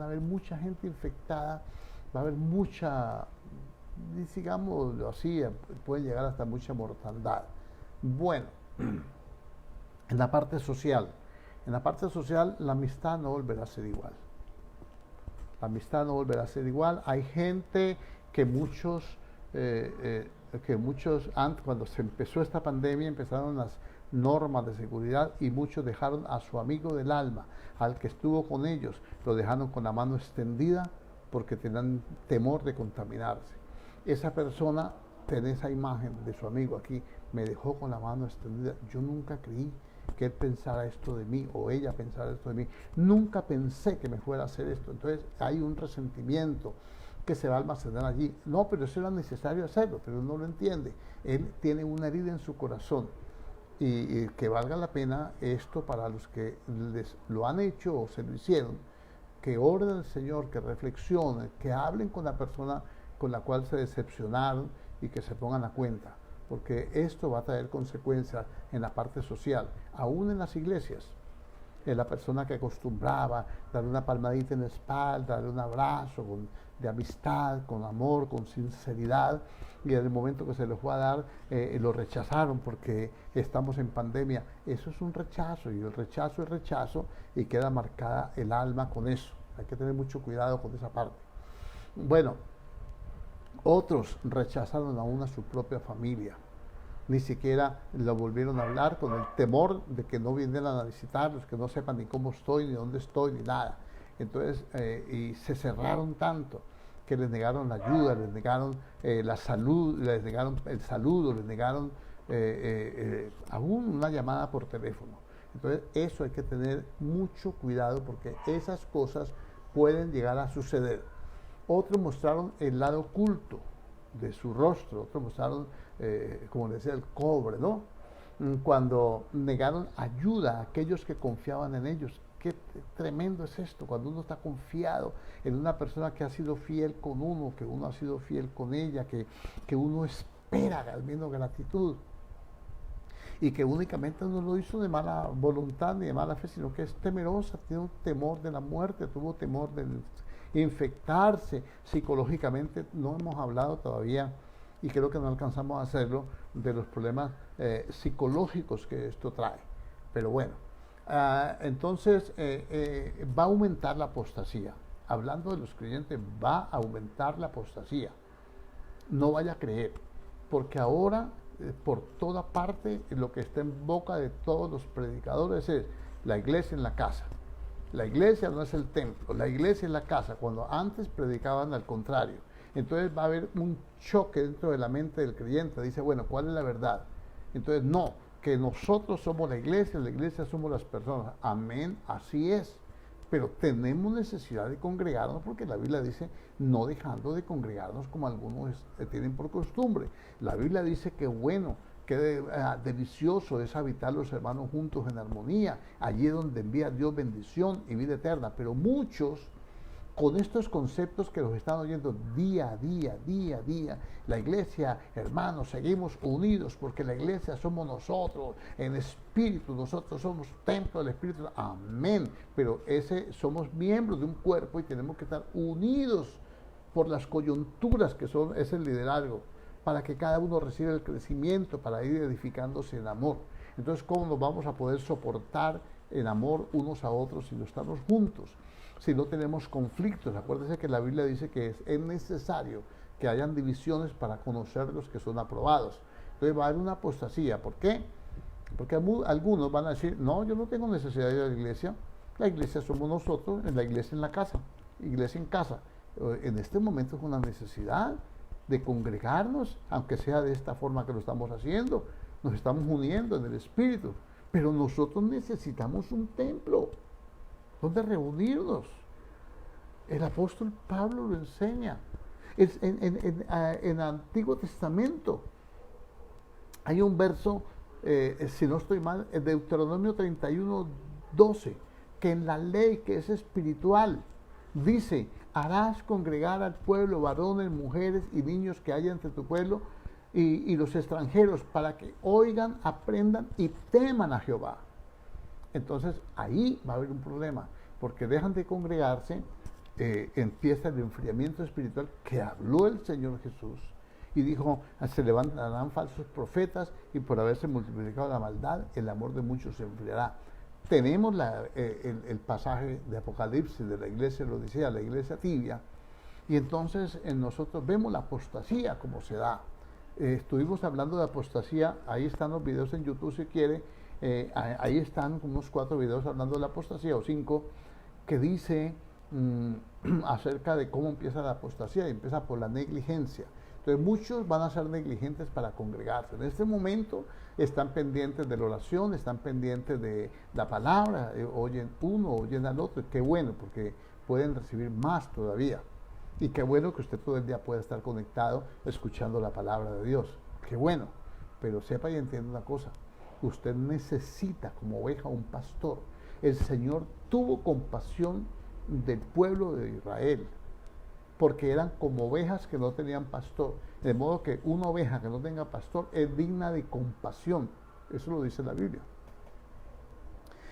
haber mucha gente infectada, va a haber mucha, digámoslo así, puede llegar hasta mucha mortandad. Bueno, en la parte social, la amistad no volverá a ser igual. La amistad no volverá a ser igual. Hay gente que muchos, antes, cuando se empezó esta pandemia, empezaron las normas de seguridad, y muchos dejaron a su amigo del alma, al que estuvo con ellos, lo dejaron con la mano extendida porque tenían temor de contaminarse. Esa persona tiene esa imagen de su amigo aquí, me dejó con la mano extendida. Yo nunca creí que él pensara esto de mí, o ella pensara esto de mí. Nunca pensé que me fuera a hacer esto. Entonces hay un resentimiento que se va a almacenar allí. No, pero eso era necesario hacerlo, pero no lo entiende. Él tiene una herida en su corazón. Y que valga la pena esto para los que lo han hecho o se lo hicieron, que oren al Señor, que reflexionen, que hablen con la persona con la cual se decepcionaron, y que se pongan a cuenta, porque esto va a traer consecuencias en la parte social, aún en las iglesias. La persona que acostumbraba darle una palmadita en la espalda, darle un abrazo de amistad, con amor, con sinceridad, y en el momento que se lo fue a dar, lo rechazaron porque estamos en pandemia. Eso es un rechazo, y el rechazo es rechazo, y queda marcada el alma con eso. Hay que tener mucho cuidado con esa parte. Bueno, otros rechazaron aún a su propia familia. Ni siquiera lo volvieron a hablar, con el temor de que no vinieran a visitarlos, que no sepan ni cómo estoy, ni dónde estoy, ni nada. Entonces, y se cerraron tanto que les negaron la ayuda, les negaron la salud, les negaron el saludo, les negaron aún una llamada por teléfono. Entonces, eso hay que tener mucho cuidado, porque esas cosas pueden llegar a suceder. Otros mostraron el lado oculto de su rostro, otros mostraron, como decía, el cobre, ¿no? Cuando negaron ayuda a aquellos que confiaban en ellos. Qué tremendo es esto, cuando uno está confiado en una persona que ha sido fiel con uno, que uno ha sido fiel con ella, que uno espera al menos gratitud, y que únicamente no lo hizo de mala voluntad ni de mala fe, sino que es temerosa, tiene un temor de la muerte, tuvo temor de infectarse psicológicamente. No hemos hablado todavía, y creo que no alcanzamos a hacerlo, de los problemas psicológicos que esto trae. Pero bueno, entonces va a aumentar la apostasía. Hablando de los creyentes, va a aumentar la apostasía. No vaya a creer, porque ahora por toda parte, lo que está en boca de todos los predicadores es la iglesia en la casa. La iglesia no es el templo, la iglesia es la casa, cuando antes predicaban al contrario. Entonces va a haber un choque dentro de la mente del creyente. Dice, bueno, ¿cuál es la verdad? Entonces, no, que nosotros somos la iglesia somos las personas. Amén, así es. Pero tenemos necesidad de congregarnos porque la Biblia dice, no dejando de congregarnos como algunos tienen por costumbre. La Biblia dice que bueno, que delicioso es habitar los hermanos juntos en armonía. Allí es donde envía Dios bendición y vida eterna. Pero muchos, con estos conceptos que los están oyendo día a día, la iglesia, hermanos, seguimos unidos porque la iglesia somos nosotros, en espíritu, nosotros somos templo del Espíritu, amén, pero somos miembros de un cuerpo y tenemos que estar unidos por las coyunturas que es el liderazgo, para que cada uno reciba el crecimiento, para ir edificándose en amor. Entonces, ¿cómo nos vamos a poder soportar en amor unos a otros si no estamos juntos? Si no tenemos conflictos. Acuérdense que la Biblia dice que es necesario que hayan divisiones para conocer los que son aprobados. Entonces va a haber una apostasía. ¿Por qué? Porque algunos van a decir, no, yo no tengo necesidad de ir a la iglesia somos nosotros, en la iglesia en la casa, iglesia en casa. En este momento es una necesidad de congregarnos, aunque sea de esta forma que lo estamos haciendo, nos estamos uniendo en el Espíritu, pero nosotros necesitamos un templo donde reunirnos. El apóstol Pablo lo enseña. En el Antiguo Testamento hay un verso, si no estoy mal, en Deuteronomio 31:12, que en la ley que es espiritual dice, harás congregar al pueblo, varones, mujeres y niños que haya entre tu pueblo y los extranjeros, para que oigan, aprendan y teman a Jehová. Entonces ahí va a haber un problema, porque dejan de congregarse, empieza el enfriamiento espiritual que habló el Señor Jesús y dijo, se levantarán falsos profetas y por haberse multiplicado la maldad, el amor de muchos se enfriará. Tenemos el pasaje de Apocalipsis de la iglesia, lo decía, la iglesia tibia, y entonces nosotros vemos la apostasía como se da. Estuvimos hablando de apostasía, ahí están los videos en YouTube si quiere. Ahí están unos 4 videos hablando de la apostasía o 5 que dice acerca de cómo empieza la apostasía, y empieza por la negligencia. Entonces muchos van a ser negligentes para congregarse. En este momento están pendientes de la oración, están pendientes de la palabra, oyen uno, oyen al otro. Qué bueno, porque pueden recibir más todavía. Y qué bueno que usted todo el día pueda estar conectado escuchando la palabra de Dios. Qué bueno, pero sepa y entienda una cosa. Usted necesita como oveja un pastor. El Señor tuvo compasión del pueblo de Israel, porque eran como ovejas que no tenían pastor. De modo que una oveja que no tenga pastor es digna de compasión. Eso lo dice la Biblia.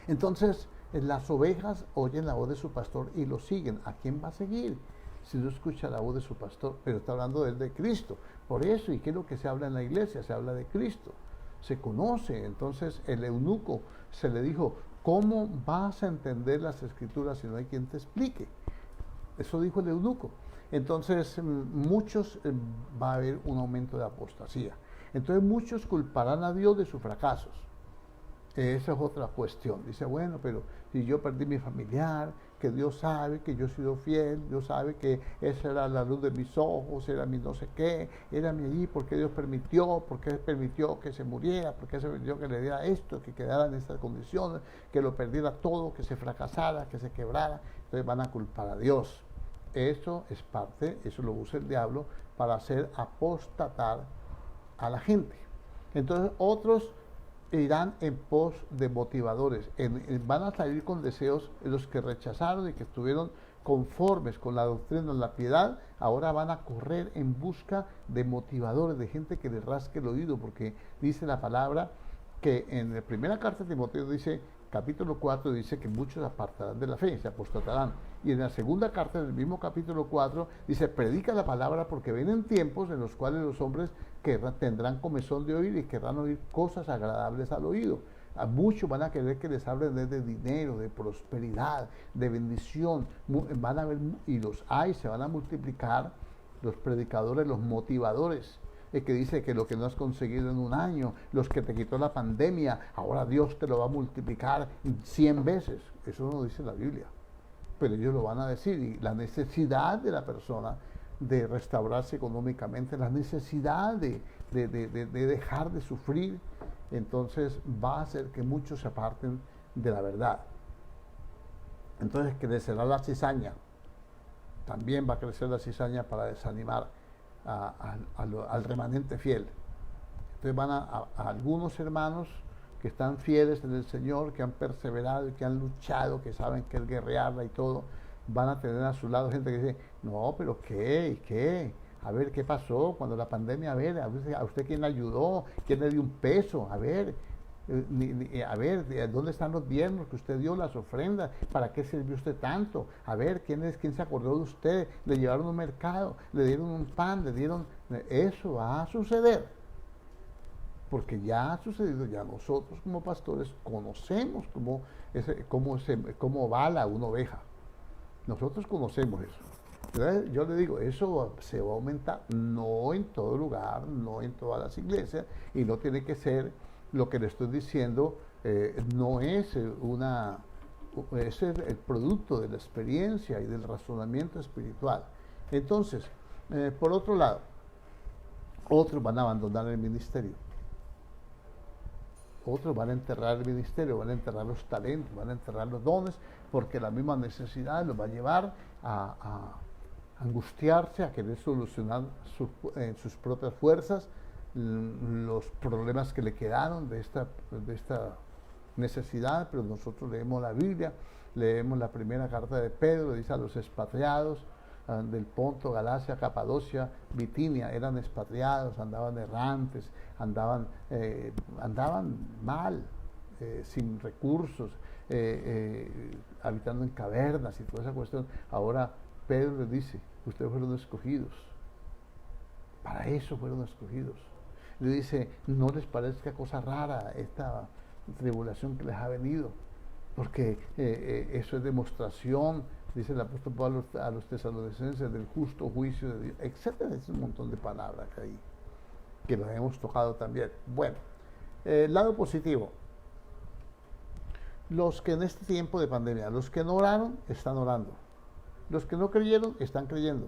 Entonces, las ovejas oyen la voz de su pastor y lo siguen. ¿A quién va a seguir si no escucha la voz de su pastor? Pero está hablando de Cristo. Por eso, ¿y qué es lo que se habla en la iglesia? Se habla de Cristo. Se conoce. Entonces el eunuco se le dijo, ¿cómo vas a entender las escrituras si no hay quien te explique? Eso dijo el eunuco. Entonces muchos va a haber un aumento de apostasía. Entonces muchos culparán a Dios de sus fracasos. Esa es otra cuestión. Dice, bueno, pero si yo perdí mi familiar, que Dios sabe que yo he sido fiel, Dios sabe que esa era la luz de mis ojos, era mi no sé qué, era mi allí, ¿por qué Dios permitió? ¿Por qué permitió que se muriera? ¿Por qué se permitió que le diera esto, que quedara en estas condiciones, que lo perdiera todo, que se fracasara, que se quebrara? Entonces van a culpar a Dios. Eso es parte, eso lo usa el diablo para hacer apostatar a la gente. Entonces otros irán en pos de motivadores, van a salir con deseos. Los que rechazaron y que estuvieron conformes con la doctrina de la piedad, ahora van a correr en busca de motivadores, de gente que les rasque el oído, porque dice la palabra que en la primera carta de Timoteo dice, capítulo 4, dice que muchos apartarán de la fe, se apostatarán. Y en la segunda carta del mismo capítulo 4 dice, predica la palabra porque vienen tiempos en los cuales los hombres tendrán comezón de oír y querrán oír cosas agradables al oído. A muchos van a querer que les hablen de dinero, de prosperidad, de bendición. Van a ver, y los hay, se van a multiplicar los predicadores, los motivadores. que dice que lo que no has conseguido en un año, los que te quitó la pandemia, ahora Dios te lo va a multiplicar 100 veces. Eso no dice la Biblia, pero ellos lo van a decir. Y la necesidad de la persona de restaurarse económicamente, la necesidad de dejar de sufrir, entonces va a hacer que muchos se aparten de la verdad. Entonces crecerá la cizaña, también va a crecer la cizaña para desanimar al remanente fiel. Entonces van a algunos hermanos que están fieles en el Señor, que han perseverado y que han luchado, que saben que es guerrearla y todo, van a tener a su lado gente que dice, no, pero ¿qué? A ver, ¿qué pasó cuando la pandemia? A usted quién le ayudó, quién le dio un peso, a ver, ¿dónde están los diezmos que usted dio, las ofrendas? ¿Para qué sirvió usted tanto? A ver, ¿quién se acordó de usted? Le llevaron a un mercado, le dieron un pan, le dieron... Eso va a suceder, porque ya ha sucedido, ya nosotros como pastores conocemos cómo bala una oveja. Nosotros conocemos eso. Entonces, yo le digo, eso se va a aumentar, no en todo lugar, no en todas las iglesias, y no tiene que ser lo que le estoy diciendo, no es es el producto de la experiencia y del razonamiento espiritual. Entonces, por otro lado, otros van a abandonar el ministerio. Otros van a enterrar el ministerio, van a enterrar los talentos, van a enterrar los dones, porque la misma necesidad los va a llevar a angustiarse, a querer solucionar sus propias fuerzas los problemas que le quedaron de esta necesidad. Pero nosotros leemos la Biblia, leemos la primera carta de Pedro, dice a los expatriados del Ponto, Galacia, Capadocia, Bitinia, eran expatriados, andaban errantes, andaban mal, sin recursos, habitando en cavernas y toda esa cuestión. Ahora Pedro les dice, ustedes fueron escogidos, para eso fueron escogidos. Le dice, no les parezca cosa rara esta tribulación que les ha venido, porque eso es demostración, dice el apóstol Pablo a los tesalonicenses, del justo juicio de Dios, etcétera. Es un montón de palabras que los hemos tocado también. Bueno, lado positivo. Los que en este tiempo de pandemia, los que no oraron, están orando. Los que no creyeron, están creyendo,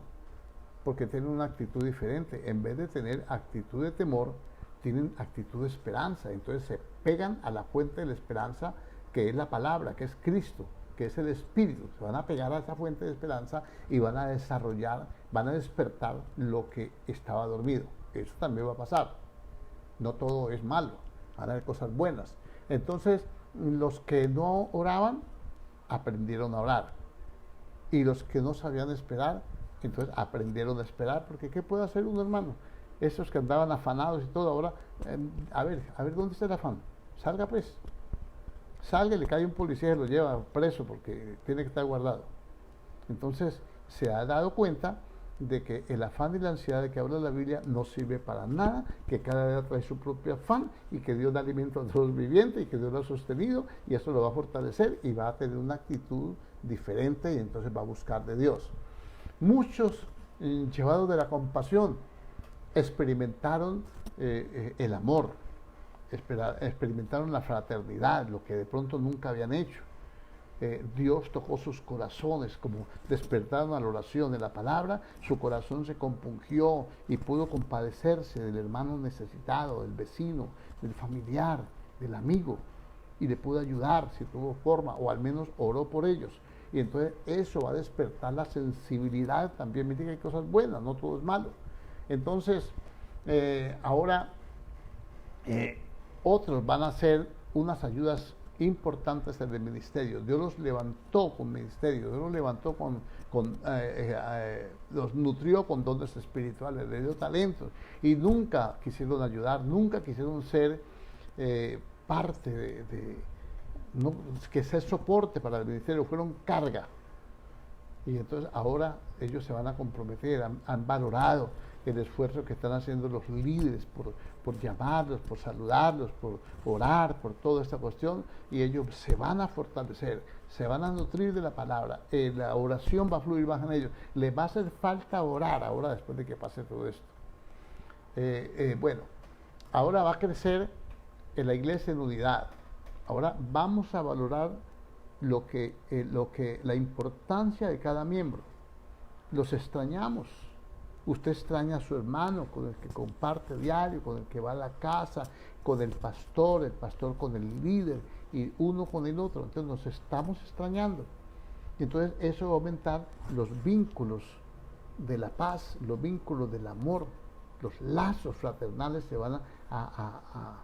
porque tienen una actitud diferente. En vez de tener actitud de temor, tienen actitud de esperanza. Entonces se pegan a la fuente de la esperanza, que es la palabra, que es Cristo, que es el Espíritu. Se van a pegar a esa fuente de esperanza y van a desarrollar, van a despertar lo que estaba dormido. Eso también va a pasar. No todo es malo, van a haber cosas buenas. Entonces, los que no oraban, aprendieron a orar. Y los que no sabían esperar, entonces aprendieron a esperar, porque ¿qué puede hacer un hermano? Esos que andaban afanados y todo, ahora, a ver, ¿dónde está el afán? Salga pues, salga y le cae un policía y lo lleva preso porque tiene que estar guardado. Entonces, se ha dado cuenta de que el afán y la ansiedad de que habla la Biblia no sirve para nada, que cada día trae su propio afán y que Dios da alimento a todos los vivientes y que Dios lo ha sostenido y eso lo va a fortalecer y va a tener una actitud diferente y entonces va a buscar de Dios. Muchos, llevados de la compasión, experimentaron el amor, experimentaron la fraternidad, lo que de pronto nunca habían hecho. Dios tocó sus corazones, como despertaron a la oración de la palabra, su corazón se compungió y pudo compadecerse del hermano necesitado, del vecino, del familiar, del amigo, y le pudo ayudar si tuvo forma, o al menos oró por ellos. Y entonces eso va a despertar la sensibilidad también. Miren que hay cosas buenas, no todo es malo. Entonces, ahora otros van a hacer unas ayudas importantes en el ministerio. Dios los levantó con ministerio, Dios los levantó los nutrió con dones espirituales, les dio talentos y nunca quisieron ayudar, nunca quisieron ser parte no, que ser soporte para el ministerio, fueron carga. Y entonces ahora ellos se van a comprometer, han valorado el esfuerzo que están haciendo los líderes por llamarlos, por saludarlos, por orar, por toda esta cuestión, y ellos se van a fortalecer, se van a nutrir de la palabra, la oración va a fluir más en ellos, les va a hacer falta orar ahora después de que pase todo esto. Bueno, ahora va a crecer en la iglesia en unidad. Ahora vamos a valorar la importancia de cada miembro. Los extrañamos. Usted extraña a su hermano con el que comparte diario, con el que va a la casa, con el pastor con el líder y uno con el otro. Entonces nos estamos extrañando. Y entonces eso va a aumentar los vínculos de la paz, los vínculos del amor, los lazos fraternales se van a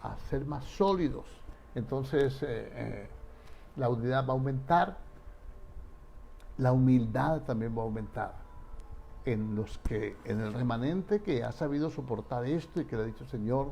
hacer más sólidos. Entonces la unidad va a aumentar, la humildad también va a aumentar en el remanente que ha sabido soportar esto y que le ha dicho: Señor,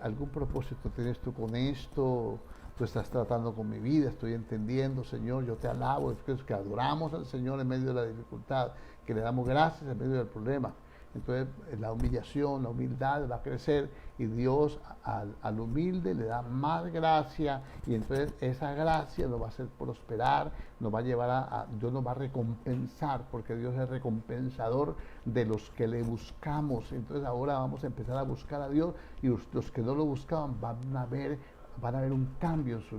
algún propósito tienes tú con esto, tú estás tratando con mi vida, estoy entendiendo, Señor, yo te alabo. Es que adoramos al Señor en medio de la dificultad, que le damos gracias en medio del problema. Entonces la humillación, la humildad va a crecer y Dios al humilde le da más gracia, y entonces esa gracia nos va a hacer prosperar, nos va a llevar Dios nos va a recompensar, porque Dios es recompensador de los que le buscamos. Entonces ahora vamos a empezar a buscar a Dios, y los que no lo buscaban van a ver un cambio en su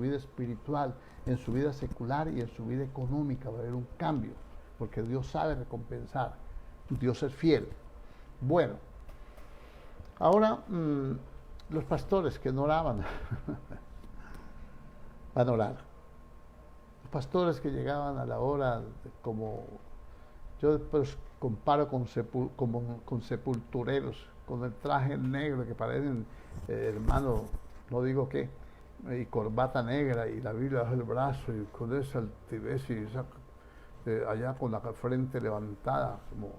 vida espiritual, en su vida secular y en su vida económica. Va a haber un cambio, porque Dios sabe recompensar. Dios es fiel. Bueno, ahora los pastores que no oraban van a orar. Los pastores que llegaban a la hora, como yo después comparo con sepultureros, con el traje negro que parecen, hermano, no digo qué, y corbata negra y la Biblia bajo el brazo y con esa altivez y esa, allá con la frente levantada, como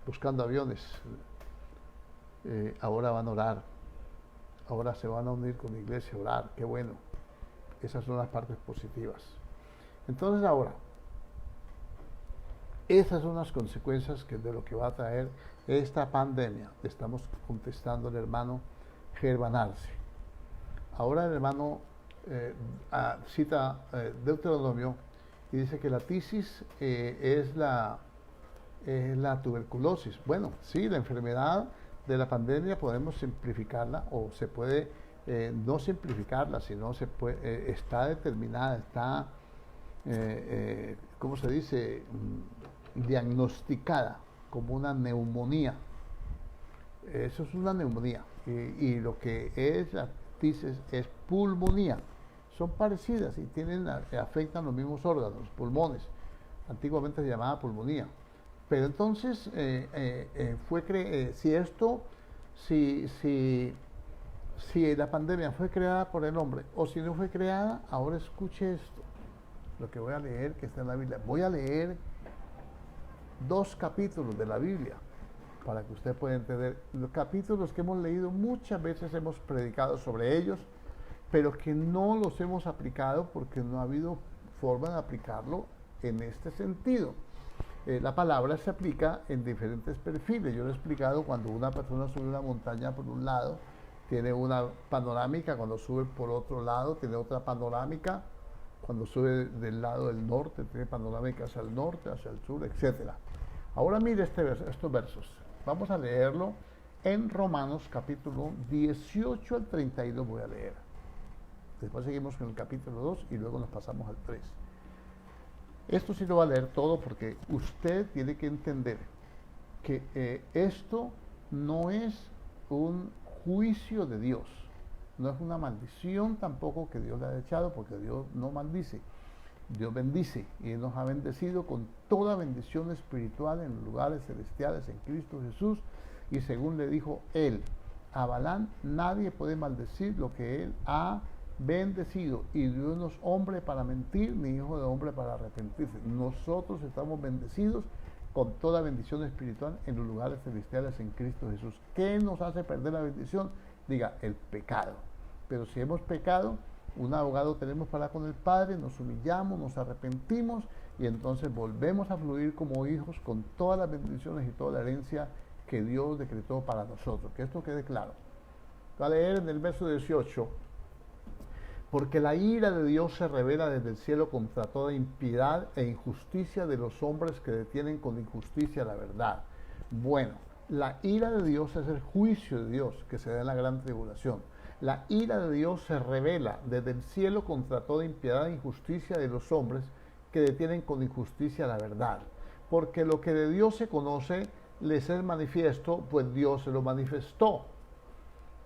buscando aviones. Ahora van a orar, ahora se van a unir con la iglesia a orar. Qué bueno. Esas son las partes positivas. Entonces ahora, esas son las consecuencias de lo que va a traer esta pandemia. Estamos contestando al hermano Germán Arce. Ahora el hermano cita Deuteronomio y dice que la tisis es la tuberculosis. Bueno, sí, la enfermedad de la pandemia podemos simplificarla, o se puede no simplificarla, sino está determinada, está, ¿cómo se dice?, diagnosticada como una neumonía. Eso es una neumonía. Y lo que es la tisis es pulmonía. Son parecidas y afectan los mismos órganos, los pulmones. Antiguamente se llamaba pulmonía. Pero entonces, si la pandemia fue creada por el hombre, o si no fue creada, ahora escuche esto, lo que voy a leer, que está en la Biblia. Voy a leer 2 capítulos de la Biblia, para que usted pueda entender. Los capítulos que hemos leído, muchas veces hemos predicado sobre ellos, pero que no los hemos aplicado porque no ha habido forma de aplicarlo en este sentido. La palabra se aplica en diferentes perfiles. Yo lo he explicado: cuando una persona sube una montaña por un lado, tiene una panorámica; cuando sube por otro lado, tiene otra panorámica; cuando sube del lado del norte, tiene panorámica hacia el norte, hacia el sur, etc. Ahora mire estos versos. Vamos a leerlo en Romanos capítulo 18 al 32 voy a leer. Después seguimos con el capítulo 2 y luego nos pasamos al 3. Esto sí lo va a leer todo, porque usted tiene que entender que esto no es un juicio de Dios, no es una maldición tampoco que Dios le ha echado, porque Dios no maldice, Dios bendice, y nos ha bendecido con toda bendición espiritual en los lugares celestiales en Cristo Jesús. Y según le dijo él a Balaam, nadie puede maldecir lo que él ha bendecido, y Dios no es hombre para mentir, ni hijo de hombre para arrepentirse. Nosotros estamos bendecidos con toda bendición espiritual en los lugares celestiales en Cristo Jesús. ¿Qué nos hace perder la bendición? Diga, el pecado. Pero si hemos pecado, un abogado tenemos para con el Padre, nos humillamos, nos arrepentimos, y entonces volvemos a fluir como hijos con todas las bendiciones y toda la herencia que Dios decretó para nosotros. Que esto quede claro. Voy a leer en el verso 18. Porque la ira de Dios se revela desde el cielo contra toda impiedad e injusticia de los hombres que detienen con injusticia la verdad. Bueno, la ira de Dios es el juicio de Dios que se da en la gran tribulación. La ira de Dios se revela desde el cielo contra toda impiedad e injusticia de los hombres que detienen con injusticia la verdad. Porque lo que de Dios se conoce les es manifiesto, pues Dios se lo manifestó.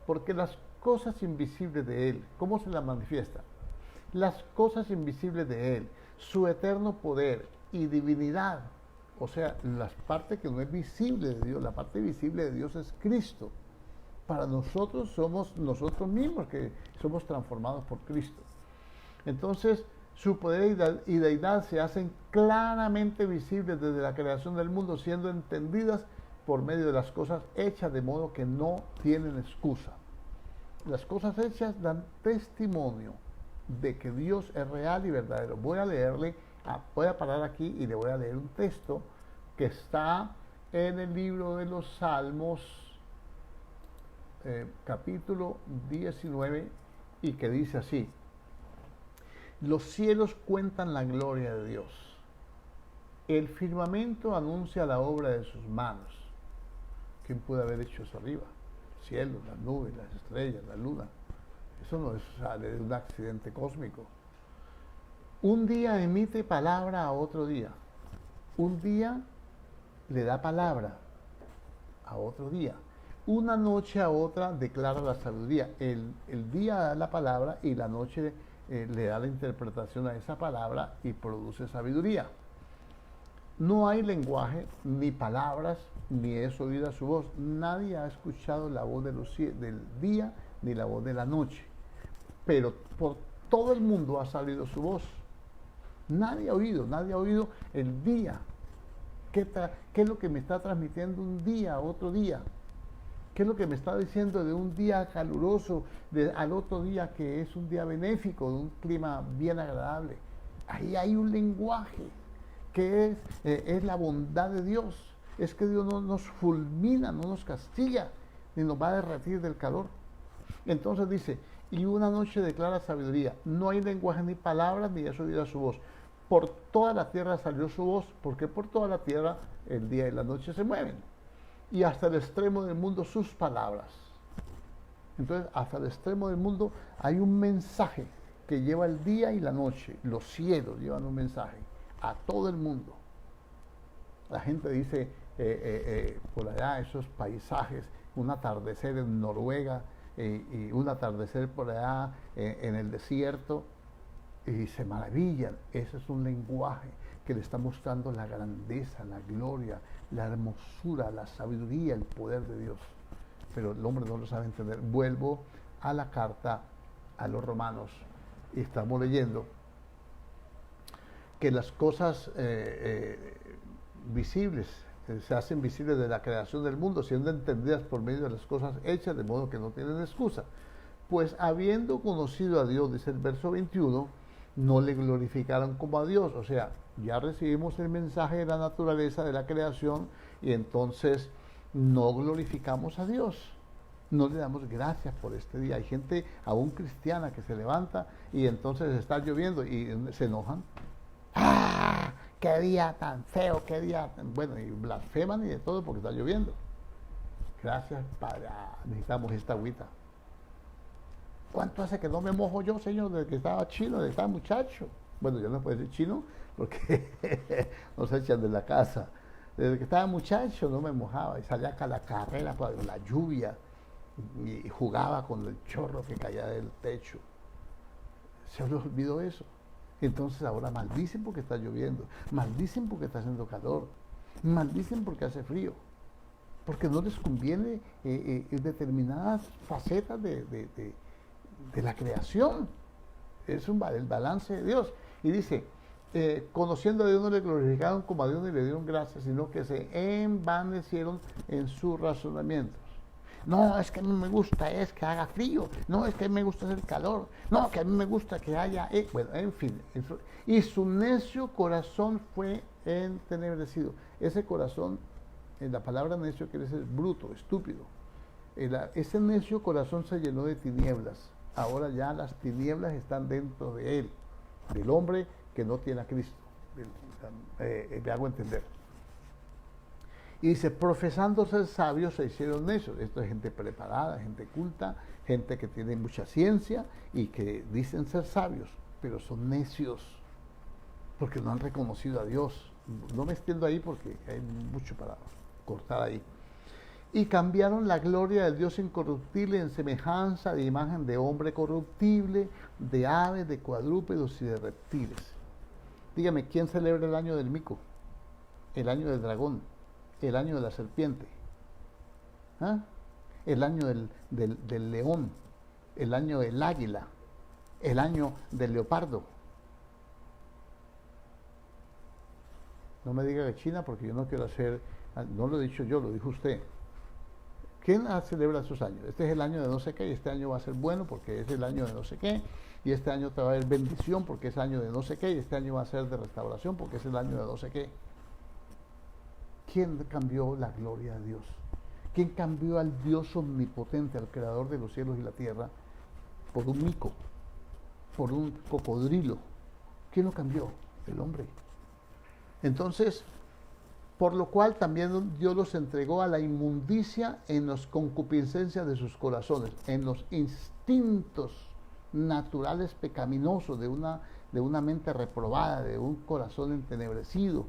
Porque las cosas invisibles de Él, ¿cómo se las manifiesta? Las cosas invisibles de Él, su eterno poder y divinidad, o sea, la parte que no es visible de Dios, la parte visible de Dios es Cristo. Para nosotros somos nosotros mismos que somos transformados por Cristo. Entonces, su poder y deidad se hacen claramente visibles desde la creación del mundo, siendo entendidas por medio de las cosas hechas, de modo que no tienen excusa. Las cosas hechas dan testimonio de que Dios es real y verdadero. Voy a parar aquí y le voy a leer un texto que está en el libro de los Salmos, capítulo 19, y que dice así: los cielos cuentan la gloria de Dios, el firmamento anuncia la obra de sus manos. ¿Quién puede haber hecho eso arriba? El cielo, las nubes, las estrellas, la luna. Eso no sale de un accidente cósmico. Un día emite palabra a otro día. Un día le da palabra a otro día. Una noche a otra declara la sabiduría. El día da la palabra y la noche le da la interpretación a esa palabra y produce sabiduría. No hay lenguaje, ni palabras, ni es oída su voz. Nadie ha escuchado la voz del día, ni la voz de la noche. Pero por todo el mundo ha salido su voz. Nadie ha oído el día. ¿Qué es lo que me está transmitiendo un día a otro día? ¿Qué es lo que me está diciendo de un día caluroso al otro día que es un día benéfico, de un clima bien agradable? Ahí hay un lenguaje que es la bondad de Dios. Es que Dios no nos fulmina, no nos castiga, ni nos va a derretir del calor. Entonces dice, y una noche declara sabiduría. No hay lenguaje ni palabras, ni es oída su voz. Por toda la tierra salió su voz, porque por toda la tierra el día y la noche se mueven. Y hasta el extremo del mundo sus palabras. Entonces, hasta el extremo del mundo hay un mensaje que lleva el día y la noche. Los cielos llevan un mensaje a todo el mundo. La gente dice por allá esos paisajes, un atardecer en Noruega y un atardecer por allá en el desierto, y se maravillan. Ese es un lenguaje que le está mostrando la grandeza, la gloria, la hermosura, la sabiduría, el poder de Dios. Pero el hombre no lo sabe entender. Vuelvo a la carta a los romanos y estamos leyendo que las cosas visibles se hacen visibles de la creación del mundo, siendo entendidas por medio de las cosas hechas, de modo que no tienen excusa. Pues habiendo conocido a Dios, dice el verso 21, no le glorificaron como a Dios. O sea, ya recibimos el mensaje de la naturaleza de la creación y entonces no glorificamos a Dios. No le damos gracias por este día. Hay gente aún cristiana que se levanta y entonces está lloviendo y se enojan. ¡Ah! ¡Qué día tan feo! ¡Qué día tan... Bueno, y blasfeman y de todo porque está lloviendo. Gracias, Padre. Necesitamos esta agüita. ¿Cuánto hace que no me mojo yo, Señor, desde que estaba chino, desde que estaba muchacho? Bueno, yo no puedo decir chino porque nos echan de la casa. Desde que estaba muchacho no me mojaba y salía a la carrera con la lluvia y jugaba con el chorro que caía del techo. Se les olvidó eso. Entonces ahora maldicen porque está lloviendo, maldicen porque está haciendo calor, maldicen porque hace frío, porque no les conviene determinadas facetas de la creación. Es el balance de Dios. Y dice, conociendo a Dios no le glorificaron como a Dios ni le dieron gracias, sino que se envanecieron en sus razonamientos. No, es que a mí me gusta es que haga frío. No, es que a mí me gusta hacer calor. No, que a mí me gusta que haya... Bueno, en fin. Y su necio corazón fue entenebrecido. Ese corazón, en la palabra necio quiere decir bruto, estúpido. Ese necio corazón se llenó de tinieblas. ahora ya las tinieblas están dentro de él, del hombre que no tiene a Cristo. Me hago entender. Y dice, profesando ser sabios se hicieron necios. Esto es gente preparada, gente culta, gente que tiene mucha ciencia y que dicen ser sabios, pero son necios porque no han reconocido a Dios. No me extiendo ahí porque hay mucho para cortar ahí. Y cambiaron la gloria del Dios incorruptible en semejanza de imagen de hombre corruptible, de aves, de cuadrúpedos y de reptiles. Dígame, ¿quién celebra el año del mico? El año del dragón, el año de la serpiente, ¿ah? El año del león, el año del águila, el año del leopardo. No me diga que China porque yo no quiero hacer, no lo he dicho yo, lo dijo usted. ¿Quién celebra esos años? Este es el año de no sé qué y este año va a ser bueno porque es el año de no sé qué y este año te va a haber bendición porque es el año de no sé qué y este año va a ser de restauración porque es el año de no sé qué. ¿Quién cambió la gloria de Dios? ¿Quién cambió al Dios omnipotente, al creador de los cielos y la tierra, por un mico, por un cocodrilo? ¿Quién lo cambió? El hombre. Entonces, por lo cual también Dios los entregó a la inmundicia en las concupiscencias de sus corazones, en los instintos naturales pecaminosos de una mente reprobada, de un corazón entenebrecido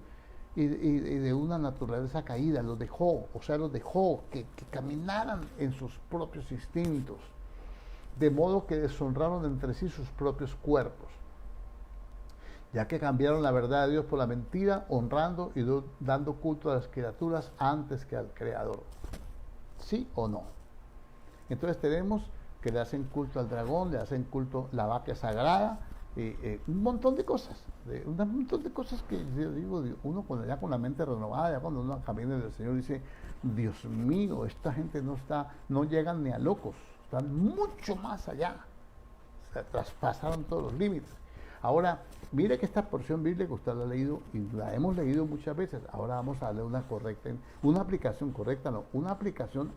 y de una naturaleza caída. Los dejó que caminaran en sus propios instintos, de modo que deshonraron entre sí sus propios cuerpos, ya que cambiaron la verdad de Dios por la mentira, honrando y dando culto a las criaturas antes que al Creador. ¿Sí o no? Entonces tenemos que le hacen culto al dragón, le hacen culto a la vaca sagrada, un montón de cosas, un montón de cosas que yo digo, uno ya con la mente renovada, ya cuando uno camina del Señor dice, Dios mío, esta gente no llegan ni a locos, están mucho más allá, se traspasaron todos los límites. Ahora, mire que esta porción bíblica usted la ha leído y la hemos leído muchas veces. Ahora vamos a darle una aplicación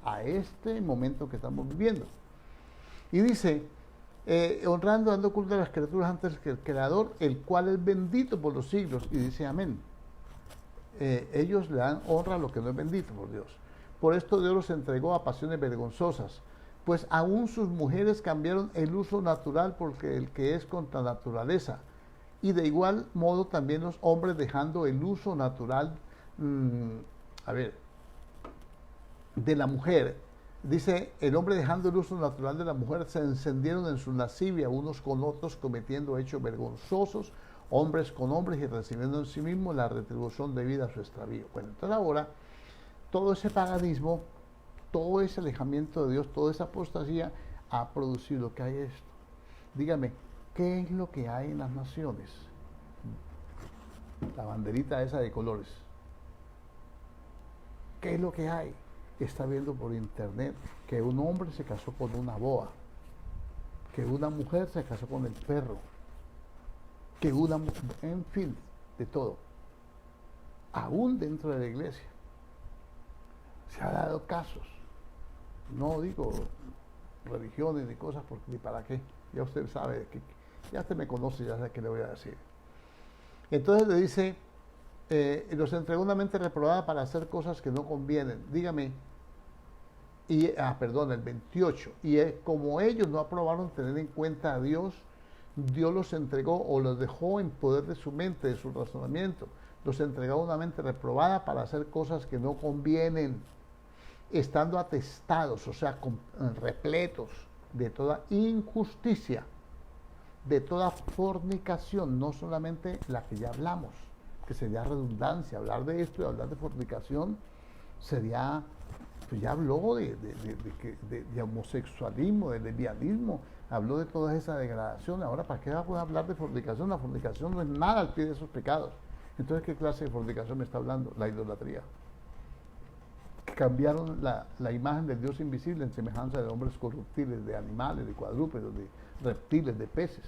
a este momento que estamos viviendo. Y dice, honrando, dando culto a las criaturas antes que el Creador, el cual es bendito por los siglos. Y dice amén. Ellos le dan honra a lo que no es bendito por Dios. Por esto Dios los entregó a pasiones vergonzosas, pues aún sus mujeres cambiaron el uso natural porque el que es contra naturaleza. Y de igual modo también los hombres dejando el uso natural, de la mujer. Dice, el hombre dejando el uso natural de la mujer, se encendieron en su lascivia unos con otros, cometiendo hechos vergonzosos, hombres con hombres, y recibiendo en sí mismos la retribución debida a su extravío. Bueno, entonces ahora, todo ese paganismo, todo ese alejamiento de Dios, toda esa apostasía ha producido lo que hay esto. Dígame, ¿qué es lo que hay en las naciones? La banderita esa de colores. ¿Qué es lo que hay? Está viendo por internet que un hombre se casó con una boa, que una mujer se casó con el perro, que en fin, de todo. Aún dentro de la iglesia se ha dado casos. No digo religiones ni cosas, porque ni para qué. Ya usted sabe, ya usted me conoce, ya sabe qué le voy a decir. Entonces le dice, los entregó una mente reprobada para hacer cosas que no convienen. Dígame, el 28. Y como ellos no aprobaron tener en cuenta a Dios, Dios los entregó o los dejó en poder de su mente, de su razonamiento. Los entregó a una mente reprobada para hacer cosas que no convienen, estando atestados, o sea, repletos de toda injusticia, de toda fornicación, no solamente la que ya hablamos, que sería redundancia. Hablar de esto y hablar de fornicación sería, pues ya habló de homosexualismo, de lesbianismo, habló de toda esa degradación. Ahora, ¿para qué va a hablar de fornicación? La fornicación no es nada al pie de esos pecados. Entonces, ¿qué clase de fornicación me está hablando? La idolatría. Cambiaron la imagen del Dios invisible en semejanza de hombres corruptibles, de animales, de cuadrúpedos, de reptiles, de peces.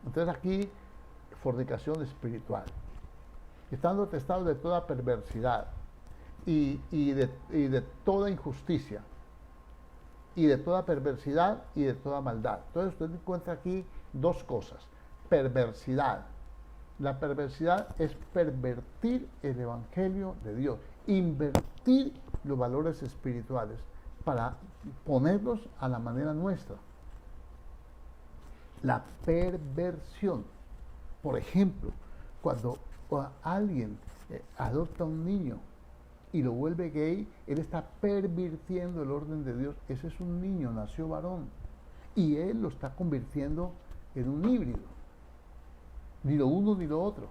Entonces aquí, fornicación espiritual. Estando atestados de toda perversidad y de toda injusticia, y de toda perversidad y de toda maldad. Entonces usted encuentra aquí dos cosas. Perversidad. La perversidad es pervertir el Evangelio de Dios, invertir los valores espirituales para ponerlos a la manera nuestra. La perversión. Por ejemplo, cuando alguien adopta a un niño y lo vuelve gay, él está pervirtiendo el orden de Dios. Ese es un niño, nació varón, y él lo está convirtiendo en un híbrido, ni lo uno ni lo otro.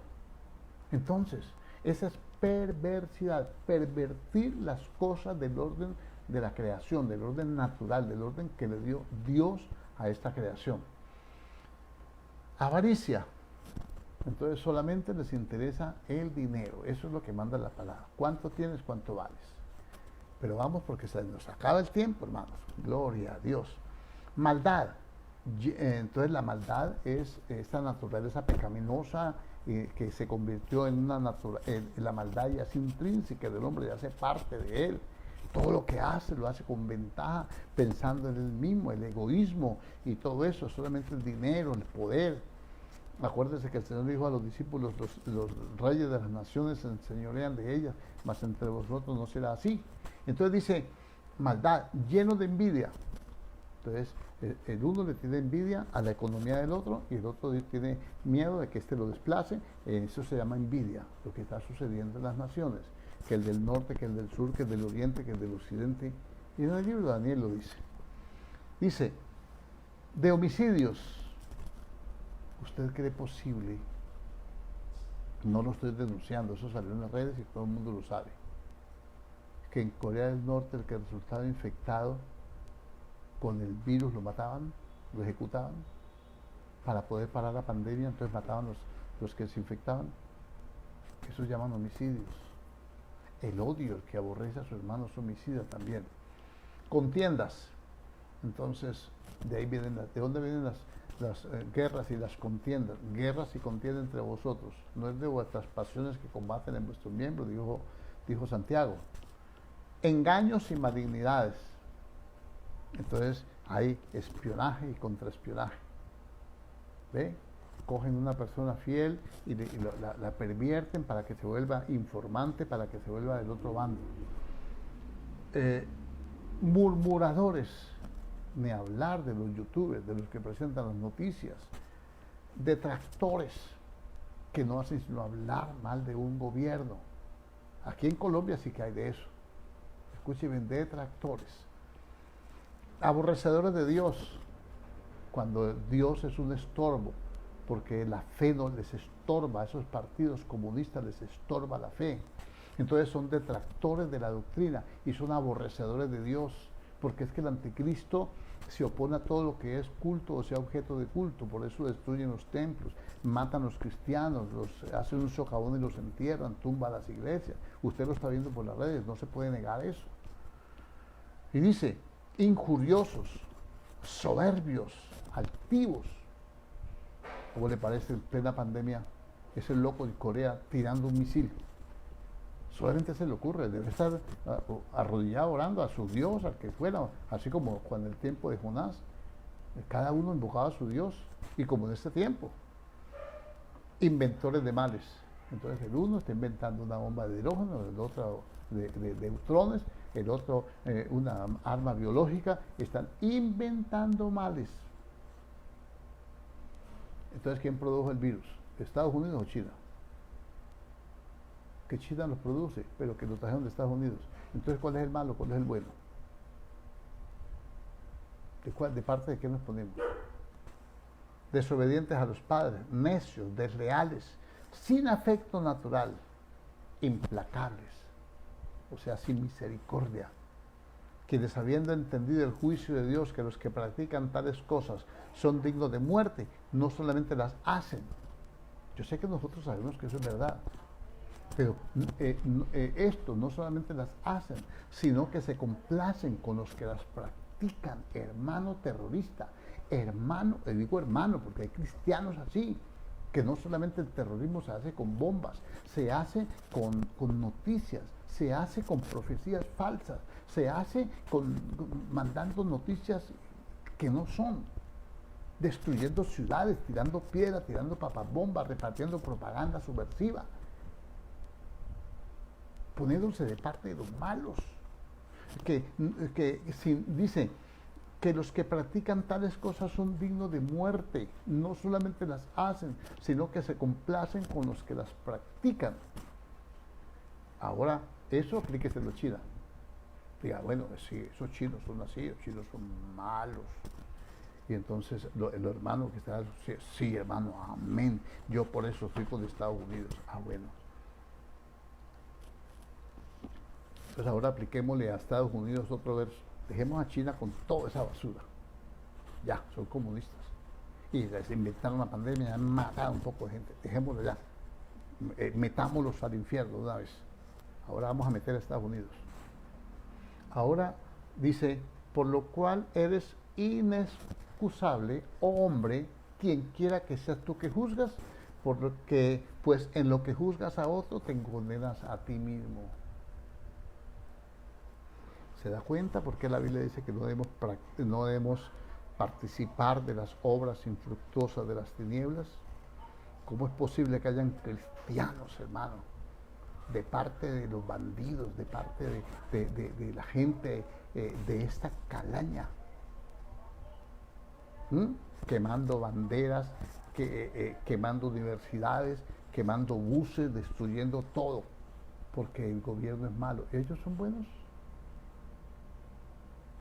Entonces, esa es perversidad, pervertir las cosas del orden de la creación, del orden natural, del orden que le dio Dios a esta creación. Avaricia. Entonces solamente les interesa el dinero. Eso es lo que manda la palabra. ¿Cuánto tienes? ¿Cuánto vales? Pero vamos, porque se nos acaba el tiempo, hermanos. Gloria a Dios. Maldad. Entonces la maldad es esta naturaleza pecaminosa que se convirtió en una la maldad ya es intrínseca del hombre, ya hace parte de él. Todo lo que hace lo hace con ventaja, pensando en él mismo, el egoísmo y todo eso, solamente el dinero, el poder. Acuérdense que el Señor dijo a los discípulos, los reyes de las naciones se enseñorean de ellas, mas entre vosotros no será así. Entonces dice, maldad, lleno de envidia. Entonces, el uno le tiene envidia a la economía del otro y el otro tiene miedo de que éste lo desplace. Eso se llama envidia, lo que está sucediendo en las naciones. Que el del norte, que el del sur, que el del oriente, que el del occidente. Y en el libro de Daniel lo dice. Dice, de homicidios. ¿Usted cree posible? No lo estoy denunciando, eso salió en las redes y todo el mundo lo sabe. Que en Corea del Norte el que resultaba infectado con el virus lo mataban, lo ejecutaban, para poder parar la pandemia, entonces mataban los que se infectaban. Eso llaman homicidios. El odio, el que aborrece a su hermano es homicida también. Contiendas. Entonces, ¿de dónde vienen las guerras y las contiendas? Guerras y contiendas entre vosotros. No es de vuestras pasiones que combaten en vuestros miembros, dijo Santiago. Engaños y malignidades. Entonces, hay espionaje y contraespionaje. ¿Ve? Cogen una persona fiel y la pervierten para que se vuelva informante, para que se vuelva del otro bando. Murmuradores, ni hablar de los youtubers, de los que presentan las noticias. Detractores, que no hacen sino hablar mal de un gobierno. Aquí en Colombia sí que hay de eso. Escuchen, detractores. Aborrecedores de Dios, cuando Dios es un estorbo, porque la fe no les estorba, a esos partidos comunistas les estorba la fe. Entonces son detractores de la doctrina y son aborrecedores de Dios, porque es que el anticristo se opone a todo lo que es culto o sea objeto de culto, por eso destruyen los templos, matan a los cristianos, hacen un socavón y los entierran, tumban las iglesias. Usted lo está viendo por las redes, no se puede negar eso. Y dice, injuriosos, soberbios, altivos. ¿Cómo le parece en plena pandemia ese loco de Corea tirando un misil? Solamente se le ocurre, debe estar arrodillado orando a su Dios, al que fuera, así como cuando en el tiempo de Jonás, cada uno invocaba a su Dios, y como en este tiempo, inventores de males. Entonces el uno está inventando una bomba de hidrógeno, el otro de neutrones, el otro una arma biológica, están inventando males. Entonces, ¿quién produjo el virus? ¿Estados Unidos o China? Que China los produce, pero que lo trajeron de Estados Unidos. Entonces, ¿cuál es el malo? ¿Cuál es el bueno? ¿De parte de qué nos ponemos? Desobedientes a los padres, necios, desleales, sin afecto natural, implacables, o sea, sin misericordia, quienes habiendo entendido el juicio de Dios, que los que practican tales cosas son dignos de muerte, no solamente las hacen. Yo sé que nosotros sabemos que eso es verdad, pero esto no solamente las hacen, sino que se complacen con los que las practican. Hermano terrorista, hermano, digo hermano porque hay cristianos así, que no solamente el terrorismo se hace con bombas, se hace con noticias, se hace con profecías falsas, se hace mandando noticias que no son, destruyendo ciudades, tirando piedras, tirando papas bombas, repartiendo propaganda subversiva, poniéndose de parte de los malos, dice que los que practican tales cosas son dignos de muerte, no solamente las hacen, sino que se complacen con los que las practican. Ahora, eso aplíqueselo a China. Diga, bueno, sí, esos chinos son así, los chinos son malos. Y entonces el hermano que está, sí, hermano, amén. Yo por eso fui con Estados Unidos. Ah, bueno. Pues ahora apliquémosle a Estados Unidos otro verso. Dejemos a China con toda esa basura. Ya, son comunistas. Y les inventaron la pandemia, han matado un poco de gente. Dejémoslo ya. Metámoslos al infierno de una vez. Ahora vamos a meter a Estados Unidos. Ahora dice, por lo cual eres inexcusable, oh hombre, quien quiera que seas tú que juzgas, por lo que, pues en lo que juzgas a otro, te condenas a ti mismo. ¿Se da cuenta por qué la Biblia dice que no debemos participar de las obras infructuosas de las tinieblas? ¿Cómo es posible que hayan cristianos, hermano, de parte de los bandidos, de parte de la gente de esta calaña, quemando banderas, quemando universidades, quemando buses, destruyendo todo, porque el gobierno es malo? ¿Ellos son buenos?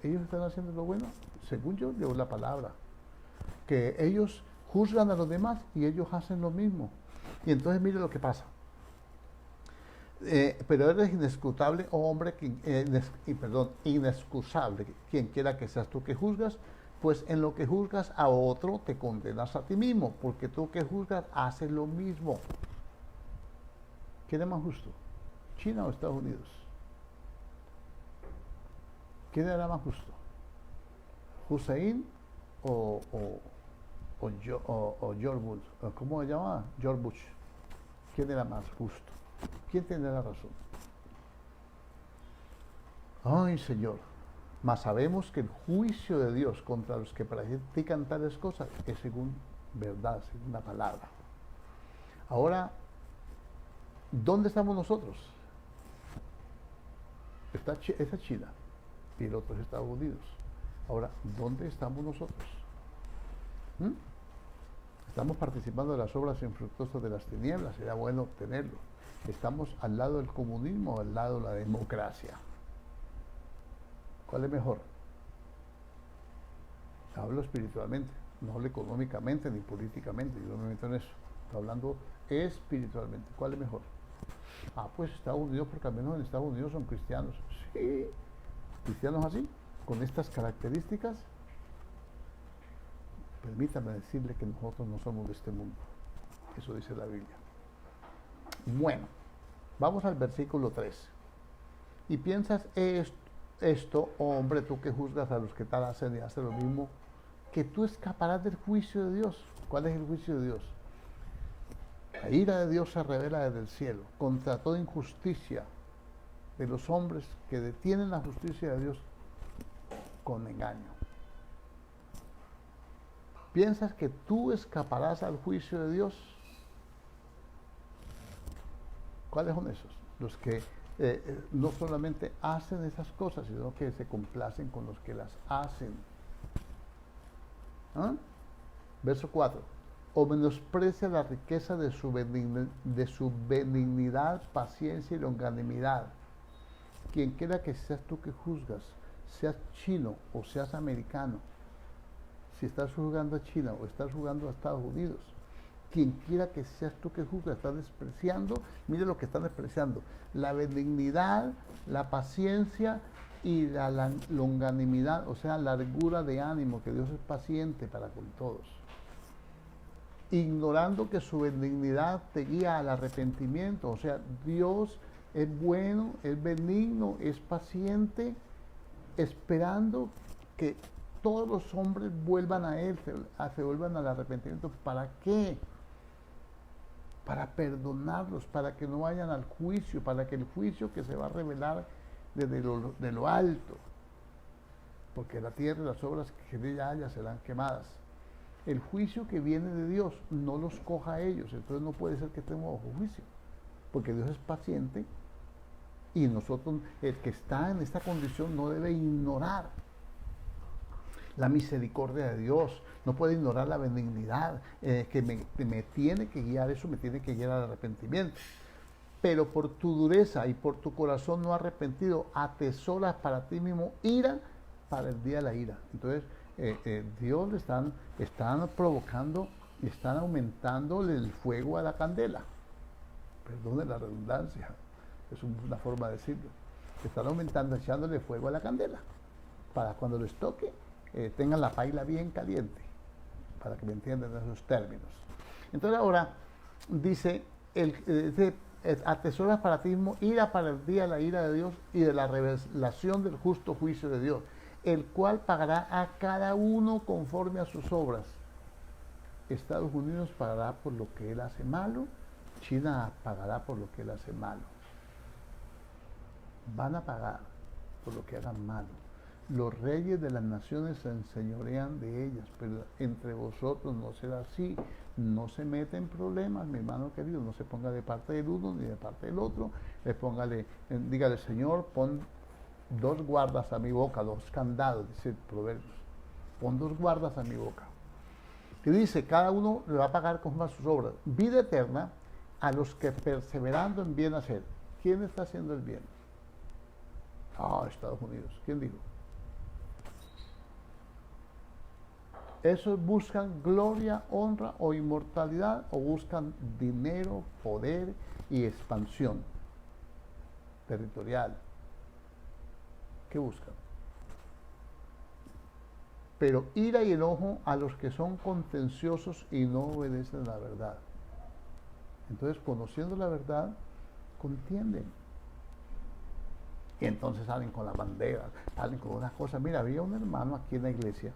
¿Ellos están haciendo lo bueno? Según yo leo la palabra, que ellos juzgan a los demás y ellos hacen lo mismo. Y entonces mire lo que pasa. Pero eres inescrutable, oh hombre, inexcusable, quien quiera que seas tú que juzgas, pues en lo que juzgas a otro te condenas a ti mismo, porque tú que juzgas haces lo mismo. ¿Quién es más justo? ¿China o Estados Unidos? ¿Quién era más justo? ¿Hussein o George Bush? ¿Cómo se llama? George Bush. ¿Quién era más justo? ¿Quién tiene la razón? Ay, Señor. Mas sabemos que el juicio de Dios contra los que practican tales cosas es según verdad, según la palabra. Ahora, ¿dónde estamos nosotros? Esa es China y el otro es Estados Unidos. Ahora, ¿dónde estamos nosotros? Estamos participando de las obras infructuosas de las tinieblas, sería bueno tenerlo. Estamos al lado del comunismo o al lado de la democracia. ¿Cuál es mejor? Hablo espiritualmente, no hablo económicamente ni políticamente, yo no me meto en eso. Estoy hablando espiritualmente. ¿Cuál es mejor? Ah, pues Estados Unidos, porque al menos en Estados Unidos son cristianos. Sí, cristianos así, con estas características. Permítame decirle que nosotros no somos de este mundo. Eso dice la Biblia. Bueno, vamos al versículo 3. Y piensas esto, oh hombre, tú que juzgas a los que tal hacen y hacen lo mismo, que tú escaparás del juicio de Dios. ¿Cuál es el juicio de Dios? La ira de Dios se revela desde el cielo contra toda injusticia de los hombres que detienen la justicia de Dios con engaño. ¿Piensas que tú escaparás al juicio de Dios? ¿Cuáles son esos? Los que no solamente hacen esas cosas, sino que se complacen con los que las hacen. ¿Ah? Verso 4. O menosprecia la riqueza de su benignidad, paciencia y longanimidad. Quien quiera que seas tú que juzgas, seas chino o seas americano, si estás juzgando a China o estás juzgando a Estados Unidos, quien quiera que seas tú que juzgas, estás despreciando, mire lo que están despreciando, la benignidad, la paciencia y la longanimidad, o sea, largura de ánimo, que Dios es paciente para con todos. Ignorando que su benignidad te guía al arrepentimiento, o sea, Dios es bueno, es benigno, es paciente, esperando que todos los hombres vuelvan a Él, se vuelvan al arrepentimiento. ¿Para qué? para perdonarlos, para que no vayan al juicio, para que el juicio que se va a revelar desde de lo alto, porque la tierra y las obras que en ella haya serán quemadas. El juicio que viene de Dios no los coja a ellos, entonces no puede ser que estemos bajo juicio, porque Dios es paciente y nosotros, el que está en esta condición no debe ignorar la misericordia de Dios, no puede ignorar la benignidad que me tiene que guiar, eso me tiene que guiar al arrepentimiento. Pero por tu dureza y por tu corazón no arrepentido, atesoras para ti mismo ira para el día de la ira. Entonces, Dios le están provocando y están aumentando el fuego a la candela. Perdone la redundancia, es una forma de decirlo. Están aumentando, echándole fuego a la candela, para cuando les toque, tengan la paila bien caliente, para que me entiendan esos términos. Entonces ahora dice, atesoras para ti mismo ira para el día de la ira de Dios y de la revelación del justo juicio de Dios, el cual pagará a cada uno conforme a sus obras. Estados Unidos pagará por lo que él hace malo, China pagará por lo que él hace malo. Van a pagar por lo que hagan malo. Los reyes de las naciones se enseñorean de ellas, pero entre vosotros no será así. No se mete en problemas, mi hermano querido, no se ponga de parte del uno ni de parte del otro. Dígale, Señor, pon 2 guardas a mi boca, 2 candados, dice el Proverbios. Pon 2 guardas a mi boca. Que dice, cada uno le va a pagar conforme a sus obras. Vida eterna a los que perseverando en bien hacer. ¿Quién está haciendo el bien? Estados Unidos. ¿Quién dijo? Esos buscan gloria, honra o inmortalidad, o buscan dinero, poder y expansión territorial. ¿Qué buscan? Pero ira y enojo a los que son contenciosos y no obedecen la verdad. Entonces, conociendo la verdad, contienden. Y entonces salen con la bandera, salen con una cosa. Mira, había un hermano aquí en la iglesia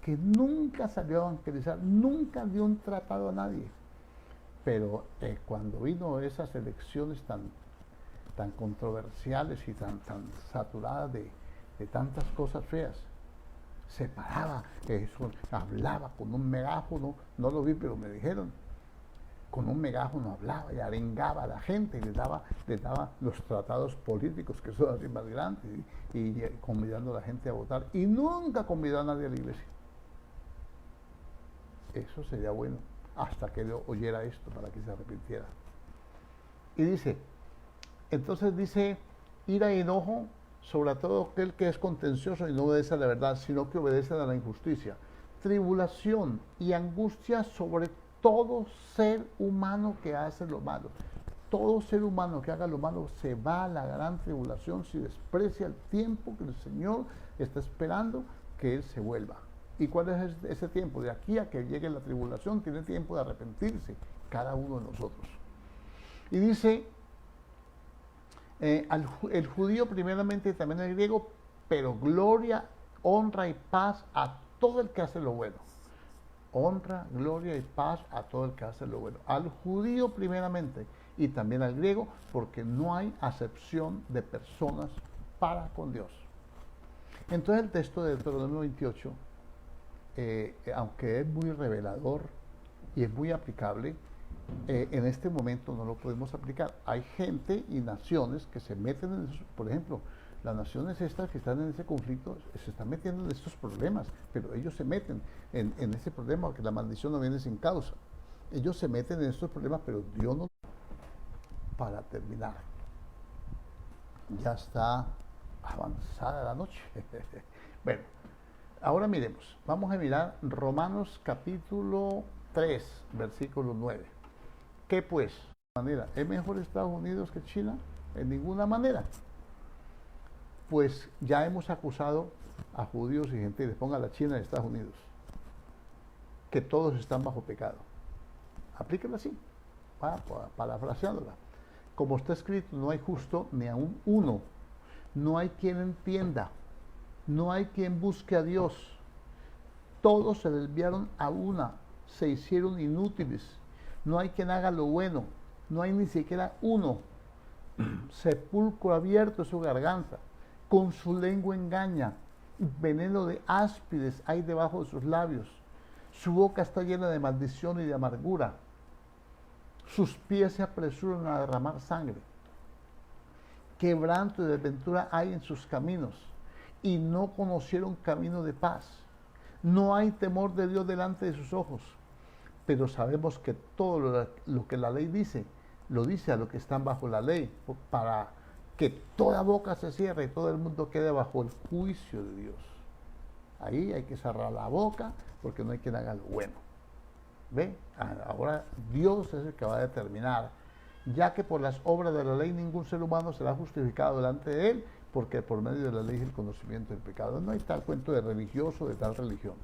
que nunca salió a evangelizar, nunca dio un tratado a nadie. Pero cuando vino esas elecciones tan controversiales y tan saturadas de tantas cosas feas, se paraba, hablaba con un megáfono, no lo vi, pero me dijeron, con un megáfono hablaba y arengaba a la gente y les daba los tratados políticos, que son así más grandes, y convidando a la gente a votar, y nunca convidó a nadie a la iglesia. Eso sería bueno, hasta que él oyera esto, para que se arrepintiera. Y dice, entonces dice, ira y enojo sobre todo aquel que es contencioso y no obedece a la verdad, sino que obedece a la injusticia. Tribulación y angustia sobre todo ser humano que hace lo malo. Todo ser humano que haga lo malo se va a la gran tribulación si desprecia el tiempo que el Señor está esperando que Él se vuelva. ¿Y cuál es ese tiempo? De aquí a que llegue la tribulación, tiene tiempo de arrepentirse cada uno de nosotros. Y dice, el judío primeramente y también el griego, pero gloria, honra y paz a todo el que hace lo bueno. Honra, gloria y paz a todo el que hace lo bueno. Al judío primeramente y también al griego, porque no hay acepción de personas para con Dios. Entonces el texto de Deuteronomio 28, aunque es muy revelador y es muy aplicable, en este momento no lo podemos aplicar. Hay gente y naciones que se meten en eso. Por ejemplo, las naciones estas que están en ese conflicto se están metiendo en estos problemas, pero ellos se meten en ese problema porque la maldición no viene sin causa. Ellos se meten en estos problemas, pero Dios no. Para terminar, ya está avanzada la noche. Bueno, ahora miremos. Vamos a mirar Romanos capítulo 3, versículo 9. ¿Qué pues? ¿Es mejor Estados Unidos que China? En ninguna manera. Pues ya hemos acusado a judíos y gentiles, ponga la China y Estados Unidos, que todos están bajo pecado. Aplíquenla así, parafraseándola. Como está escrito, no hay justo ni aun uno, no hay quien entienda, no hay quien busque a Dios. Todos se desviaron a una, se hicieron inútiles. No hay quien haga lo bueno, no hay ni siquiera uno. Sepulcro abierto es su garganta, con su lengua engaña, veneno de áspides hay debajo de sus labios. Su boca está llena de maldición y de amargura. Sus pies se apresuran a derramar sangre. Quebranto y desventura hay en sus caminos, y no conocieron camino de paz. No hay temor de Dios delante de sus ojos. Pero sabemos que todo lo que la ley dice, lo dice a los que están bajo la ley, para que toda boca se cierre y todo el mundo quede bajo el juicio de Dios. Ahí hay que cerrar la boca porque no hay quien haga lo bueno. ¿Ve? Ahora Dios es el que va a determinar, ya que por las obras de la ley ningún ser humano será justificado delante de él, porque por medio de la ley es el conocimiento del pecado. No hay tal cuento de religioso, de tal religión.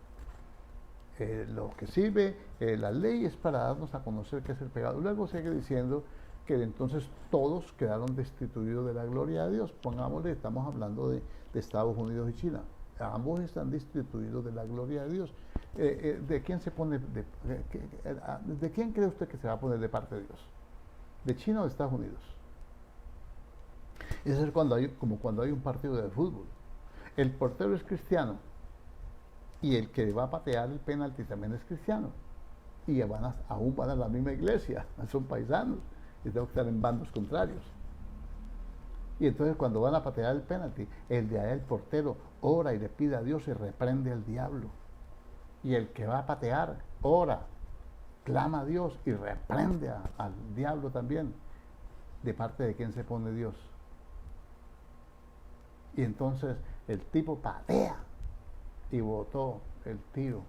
Lo que sirve la ley es para darnos a conocer qué es el pecado. Luego sigue diciendo que entonces todos quedaron destituidos de la gloria de Dios. Pongámosle, estamos hablando de Estados Unidos y China. Ambos están destituidos de la gloria de Dios. ¿De quién se pone? ¿De quién cree usted que se va a poner de parte de Dios? ¿De China o de Estados Unidos? Eso es como cuando hay un partido de fútbol. El portero es cristiano y el que va a patear el penalti también es cristiano. Y aún van a la misma iglesia, son paisanos y tengo que estar en bandos contrarios. Y entonces cuando van a patear el penalti, el de allá, el portero, ora y le pide a Dios y reprende al diablo. Y el que va a patear, ora, clama a Dios y reprende al diablo también. ¿De parte de quién se pone Dios? Y entonces el tipo patea y botó el tiro.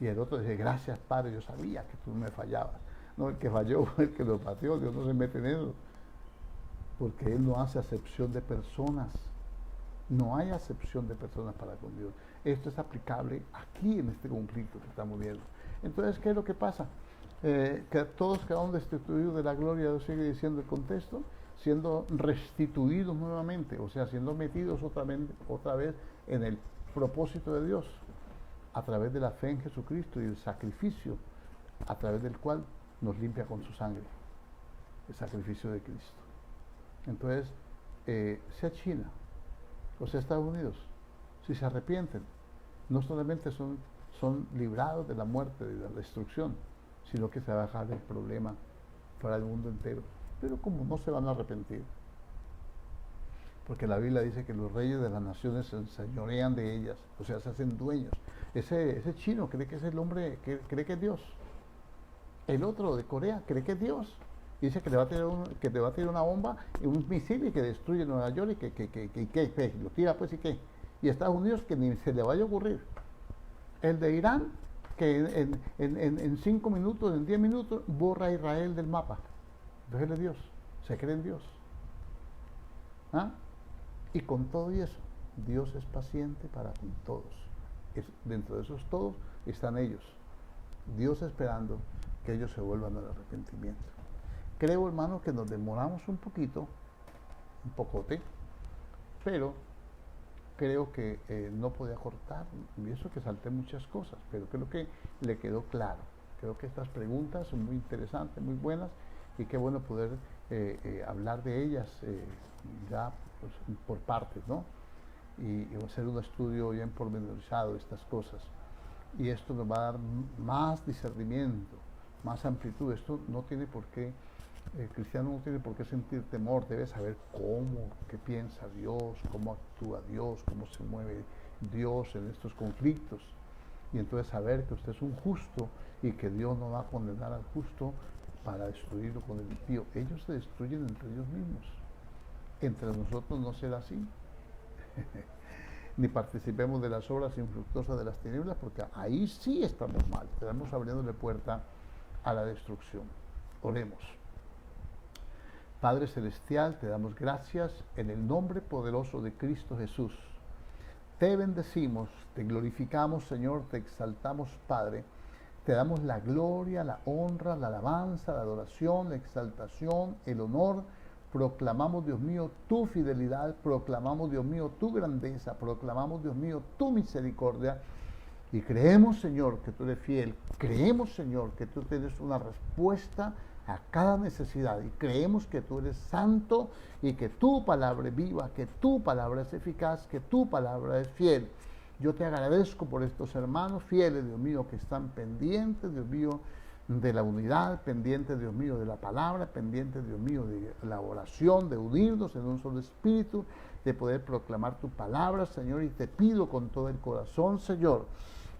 Y el otro dice, gracias Padre, yo sabía que tú me fallabas. No, el que falló fue el que lo pateó, Dios no se mete en eso. Porque Él no hace acepción de personas. No hay acepción de personas para con Dios. Esto es aplicable aquí en este conflicto que estamos viendo. Entonces, ¿qué es lo que pasa? Que todos quedaron destituidos de la gloria de Dios, sigue diciendo el contexto, siendo restituidos nuevamente, o sea, siendo metidos otra vez en el propósito de Dios, a través de la fe en Jesucristo y el sacrificio a través del cual nos limpia con su sangre, el sacrificio de Cristo. Entonces, sea China o sea Estados Unidos, si se arrepienten, no solamente son librados de la muerte, de la destrucción, sino que se va a dejar el problema para el mundo entero. Pero como no se van a arrepentir, porque la Biblia dice que los reyes de las naciones se enseñorean de ellas, o sea, se hacen dueños. Ese chino cree que es el hombre, cree que es Dios. El otro de Corea cree que es Dios. Dice que le va a tirar una bomba y un misil y que destruye Nueva York y que lo tira pues y qué. Y Estados Unidos que ni se le vaya a ocurrir. El de Irán que en 5 minutos, en 10 minutos borra a Israel del mapa. Entonces él es Dios, se cree en Dios. ¿Ah? Y con todo y eso, Dios es paciente para con todos. Dentro de esos todos están ellos. Dios esperando que ellos se vuelvan al arrepentimiento. Creo, hermano, que nos demoramos un poquito, un pocote, pero creo que no podía cortar, y eso que salté muchas cosas, pero creo que le quedó claro. Creo que estas preguntas son muy interesantes, muy buenas, y qué bueno poder hablar de ellas ya pues, por partes, ¿no? Y hacer un estudio bien pormenorizado de estas cosas. Y esto nos va a dar más discernimiento, más amplitud. Esto no tiene por qué, el cristiano no tiene por qué sentir temor, debe saber qué piensa Dios, cómo actúa Dios, cómo se mueve Dios en estos conflictos. Y entonces saber que usted es un justo y que Dios no va a condenar al justo para destruirlo con el impío. Ellos se destruyen entre ellos mismos. Entre nosotros no será así. Ni participemos de las obras infructuosas de las tinieblas, porque ahí sí estamos mal. Estamos abriéndole puerta a la destrucción. Oremos. Padre Celestial, te damos gracias en el nombre poderoso de Cristo Jesús. Te bendecimos, te glorificamos, Señor, te exaltamos, Padre. Te damos la gloria, la honra, la alabanza, la adoración, la exaltación, el honor. Proclamamos, Dios mío, tu fidelidad, proclamamos, Dios mío, tu grandeza, proclamamos, Dios mío, tu misericordia Y creemos, Señor, que tú eres fiel. Creemos, Señor, que tú tienes una respuesta a cada necesidad. Y creemos que tú eres santo y que tu palabra es viva, que tu palabra es eficaz, que tu palabra es fiel. Yo te agradezco por estos hermanos fieles, Dios mío, que están pendientes, Dios mío, de la unidad, pendientes, Dios mío, de la palabra, pendientes, Dios mío, de la oración, de unirnos en un solo espíritu, de poder proclamar tu palabra, Señor, y te pido con todo el corazón, Señor,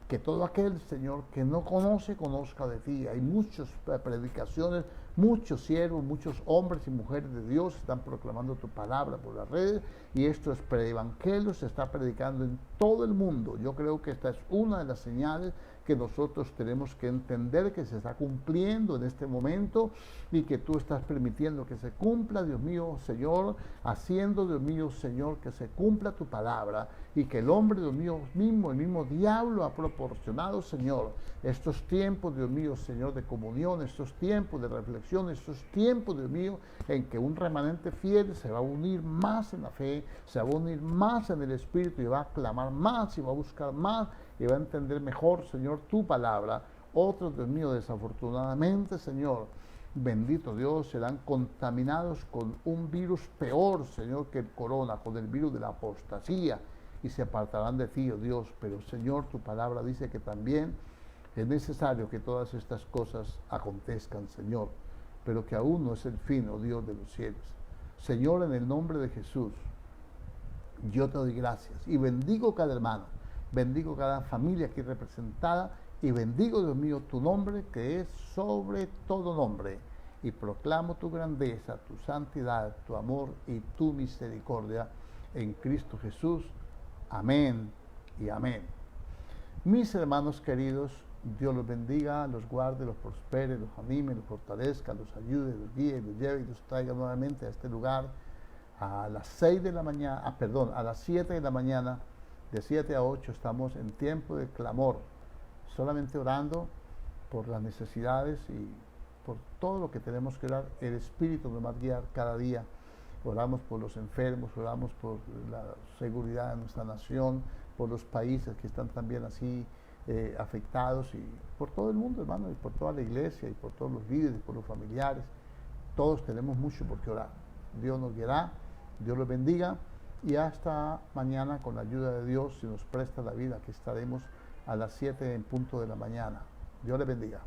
que todo aquel, Señor, que no conoce, conozca de ti. Hay muchas predicaciones, muchos siervos, muchos hombres y mujeres de Dios están proclamando tu palabra por las redes, y esto es preevangelio, se está predicando en todo el mundo. Yo creo que esta es una de las señales que nosotros tenemos que entender que se está cumpliendo en este momento y que tú estás permitiendo que se cumpla, Dios mío, Señor, haciendo, Dios mío, Señor, que se cumpla tu palabra, y que el hombre, Dios mío, mismo, el mismo diablo ha proporcionado, Señor, estos tiempos, Dios mío, Señor, de comunión, estos tiempos de reflexión, estos tiempos, Dios mío, en que un remanente fiel se va a unir más en la fe, se va a unir más en el Espíritu, y va a clamar más, y va a buscar más, y va a entender mejor, Señor, tu palabra. Otros, Dios mío, desafortunadamente, Señor, bendito Dios, serán contaminados con un virus peor, Señor, que el corona, con el virus de la apostasía, y se apartarán de ti, oh Dios. Pero, Señor, tu palabra dice que también es necesario que todas estas cosas acontezcan, Señor, pero que aún no es el fin, oh Dios de los cielos. Señor, en el nombre de Jesús, yo te doy gracias y bendigo cada hermano, bendigo cada familia aquí representada, y bendigo, Dios mío, tu nombre, que es sobre todo nombre, y proclamo tu grandeza, tu santidad, tu amor y tu misericordia en Cristo Jesús. Amén y amén. Mis hermanos queridos, Dios los bendiga, los guarde, los prospere, los anime, los fortalezca, los ayude, los guíe, los lleve y los traiga nuevamente a este lugar a las 6 de la mañana, a las 7 de la mañana, de 7 a 8 estamos en tiempo de clamor, solamente orando por las necesidades y por todo lo que tenemos que orar. El Espíritu nos va a guiar cada día. Oramos por los enfermos, oramos por la seguridad de nuestra nación, por los países que están también así afectados, y por todo el mundo, hermano, y por toda la iglesia, y por todos los líderes, y por los familiares. Todos tenemos mucho por qué orar. Dios nos guiará, Dios los bendiga, y hasta mañana, con la ayuda de Dios, si nos presta la vida, que estaremos a las 7 en punto de la mañana. Dios les bendiga.